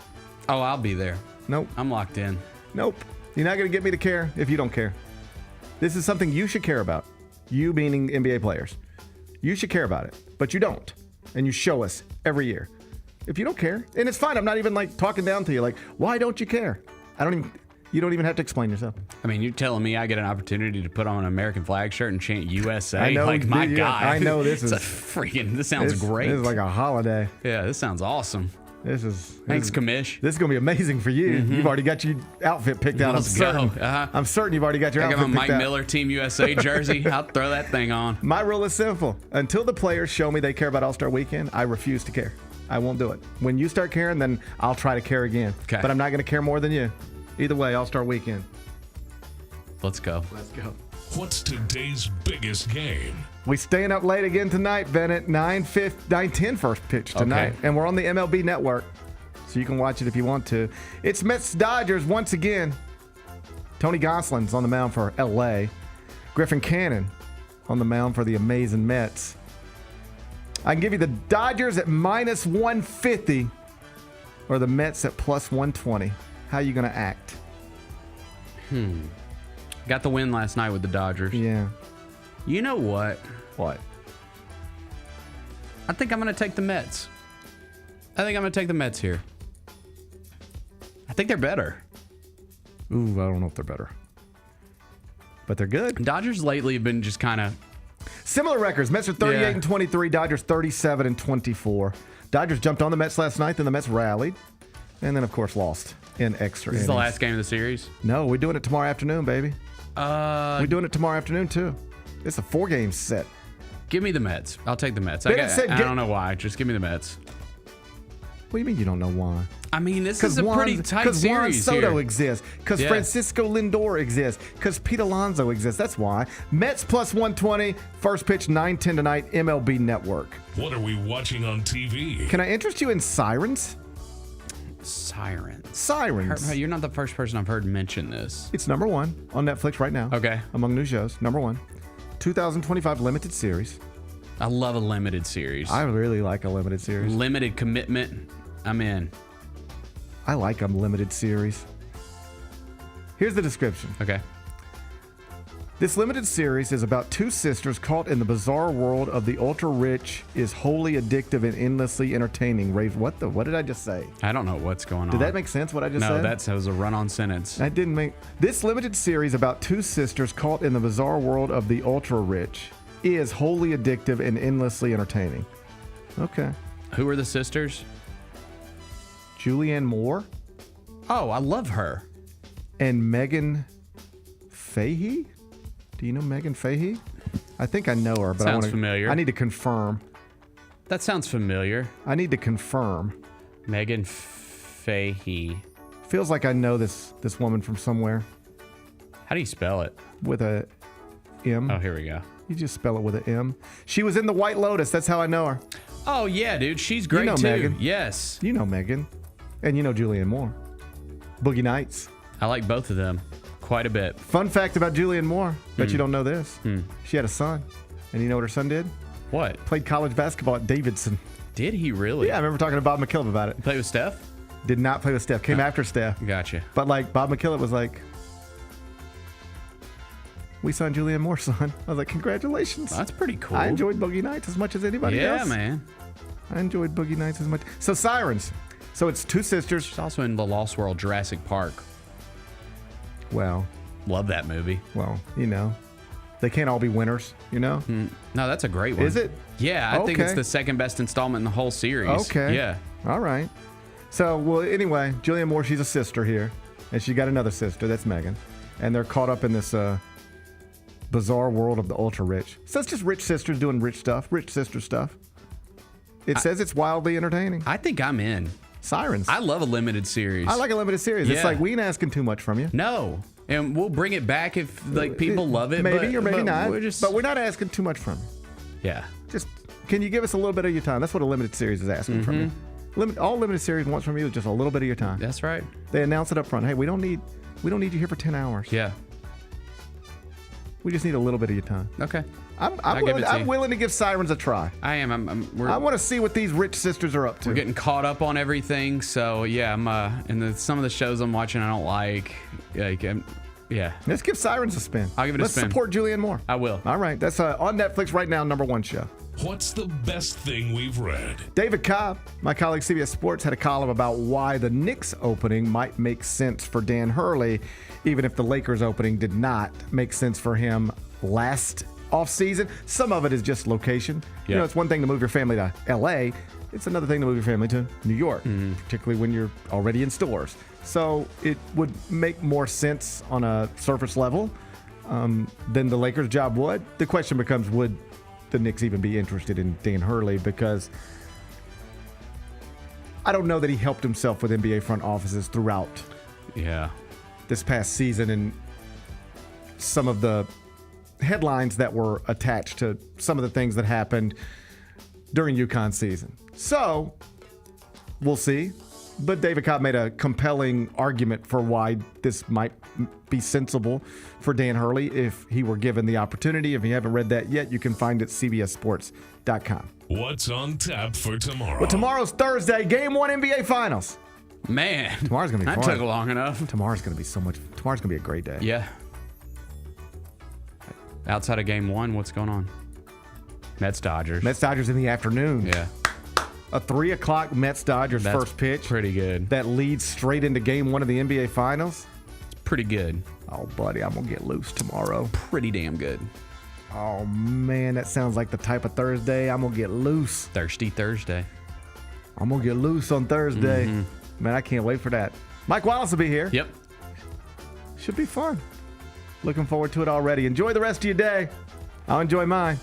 Oh, I'll be there. Nope. I'm locked in. Nope. You're not going to get me to care if you don't care. This is something you should care about. You meaning NBA players. You should care about it, but you don't. And you show us every year. If you don't care, and it's fine. I'm not even like talking down to you. Like, why don't you care? You don't even have to explain yourself. I mean, you're telling me I get an opportunity to put on an American flag shirt and chant USA? I know, like, my God. I know this is this sounds great. This is like a holiday. Yeah, this sounds awesome. Thanks, Commish. This is gonna be amazing for you. You've already got your outfit picked out. Let's go. I'm certain you've already got your outfit picked out. I got my Mike Miller Team USA jersey. I'll throw that thing on. My rule is simple. Until the players show me they care about All-Star Weekend, I refuse to care. I won't do it. When you start caring, then I'll try to care again. Okay. But I'm not gonna care more than you. Either way, All-Star Weekend. Let's go. Let's go. What's today's biggest game? We staying up late again tonight, Bennett. 9:10 first pitch tonight. Okay. And we're on the MLB Network. So you can watch it if you want to. It's Mets-Dodgers once again. Tony Gonsolin's on the mound for L.A. Griffin Cannon on the mound for the amazing Mets. I can give you the Dodgers at minus 150 or the Mets at plus 120. How you going to act? Got the win last night with the Dodgers. Yeah. You know what? What? I think I'm going to take the Mets. I think I'm going to take the Mets here. I think they're better. Ooh, I don't know if they're better. But they're good. Dodgers lately have been just kind of... Similar records. Mets are 38-23. Dodgers 37-24. Dodgers jumped on the Mets last night. Then the Mets rallied. And then, of course, lost in extra This is innings. the last game of the series? No, we're doing it tomorrow afternoon, baby. We're doing it tomorrow afternoon, too. It's a 4-game set. Give me the Mets. I'll take the Mets. I don't know why. Just give me the Mets. What do you mean you don't know why? I mean, this is a pretty tight series Juan Soto here. exists. Because Francisco Lindor exists. Because Pete Alonso exists. That's why. Mets plus 120. First pitch 9:10 tonight. MLB Network. What are we watching on TV? Can I interest you in Sirens? Sirens. You're not the first person I've heard mention this. It's number 1 on Netflix right now. Okay. Among new shows. Number 1. 2025 limited series. I love a limited series. I really like a limited series. Limited commitment. I'm in. I like a limited series. Here's the description. Okay. This limited series is about two sisters caught in the bizarre world of the ultra-rich, is wholly addictive and endlessly entertaining. What did I just say? I don't know what's going on. Did that make sense, what I just said? No, that was a run-on sentence. That didn't make... This limited series about two sisters caught in the bizarre world of the ultra-rich is wholly addictive and endlessly entertaining. Okay. Who are the sisters? Julianne Moore. Oh, I love her. And Megan Fahey? Do you know Megan Fahey? I think I know her, but Sounds familiar. I need to confirm. That sounds familiar. I need to confirm. Megan Fahey. Feels like I know this woman from somewhere. How do you spell it? With a M. Oh, here we go. You just spell it with an M. She was in The White Lotus. That's how I know her. Oh, yeah, dude. She's great, you know too. Megan. Yes. You know Megan. And you know Julianne Moore. Boogie Nights. I like both of them quite a bit. Fun fact about Julianne Moore. Bet you don't know this. She had a son. And you know what her son did? What? Played college basketball at Davidson. Did he really? Yeah, I remember talking to Bob McKillop about it. He played with Steph? Did not play with Steph. Came after Steph. Gotcha. But like Bob McKillop was like, we signed Julianne Moore's son. I was like, congratulations. That's pretty cool. I enjoyed Boogie Nights as much as anybody else. Yeah, man. I enjoyed Boogie Nights as much. So Sirens. So it's two sisters. She's also in the Lost World Jurassic Park. Well. Love that movie. Well, you know. They can't all be winners, you know? No, that's a great one. Is it? Yeah, I think it's the second best installment in the whole series. Okay. Yeah. All right. So, well, anyway, Julianne Moore, she's a sister here. And she got another sister, that's Megan. And they're caught up in this bizarre world of the ultra-rich. So it's just rich sisters doing rich stuff, rich sister stuff. It says it's wildly entertaining. I think I'm in. Sirens. I love a limited series. I like a limited series. Yeah. It's like we ain't asking too much from you. No. And we'll bring it back if people love it. Maybe or maybe not. But we're not asking too much from you. Yeah. Just, can you give us a little bit of your time? That's what a limited series is asking from you. All limited series wants from you is just a little bit of your time. That's right. They announce it up front. Hey, we don't need you here for 10 hours. Yeah. We just need a little bit of your time. Okay. I'm willing to give Sirens a try. I am. I want to see what these rich sisters are up to. We're getting caught up on everything. So, yeah, I'm some of the shows I'm watching I don't like. Yeah. Let's give Sirens a spin. I'll give it a spin. Let's support Julianne Moore. I will. All right. That's on Netflix right now, #1 show. What's the best thing we've read? David Cobb, my colleague CBS Sports, had a column about why the Knicks opening might make sense for Dan Hurley, even if the Lakers opening did not make sense for him last offseason. Some of it is just location. Yep. You know, it's one thing to move your family to L.A. It's another thing to move your family to New York, particularly when you're already in stores. So it would make more sense on a surface level than the Lakers' job would. The question becomes, would the Knicks even be interested in Dan Hurley? Because I don't know that he helped himself with NBA front offices throughout this past season, and some of the headlines that were attached to some of the things that happened during UConn season. So we'll see. But David Cobb made a compelling argument for why this might be sensible for Dan Hurley if he were given the opportunity. If you haven't read that yet, you can find it at cbssports.com. What's on tap for tomorrow? Well, tomorrow's Thursday, Game 1 NBA Finals. Man. Tomorrow's going to be fun. That took long enough. Tomorrow's going to be a great day. Yeah. Outside of Game 1, what's going on? Mets-Dodgers. Mets-Dodgers in the afternoon. Yeah. A 3 o'clock Mets-Dodgers first pitch. Pretty good. That leads straight into Game 1 of the NBA Finals. It's pretty good. Oh, buddy, I'm going to get loose tomorrow. Pretty damn good. Oh, man, that sounds like the type of Thursday I'm going to get loose. Thirsty Thursday. I'm going to get loose on Thursday. Man, I can't wait for that. Mike Wallace will be here. Yep. Should be fun. Looking forward to it already. Enjoy the rest of your day. I'll enjoy mine.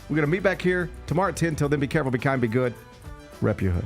We're going to meet back here tomorrow at 10. Till then, be careful, be kind, be good. Rep your hood.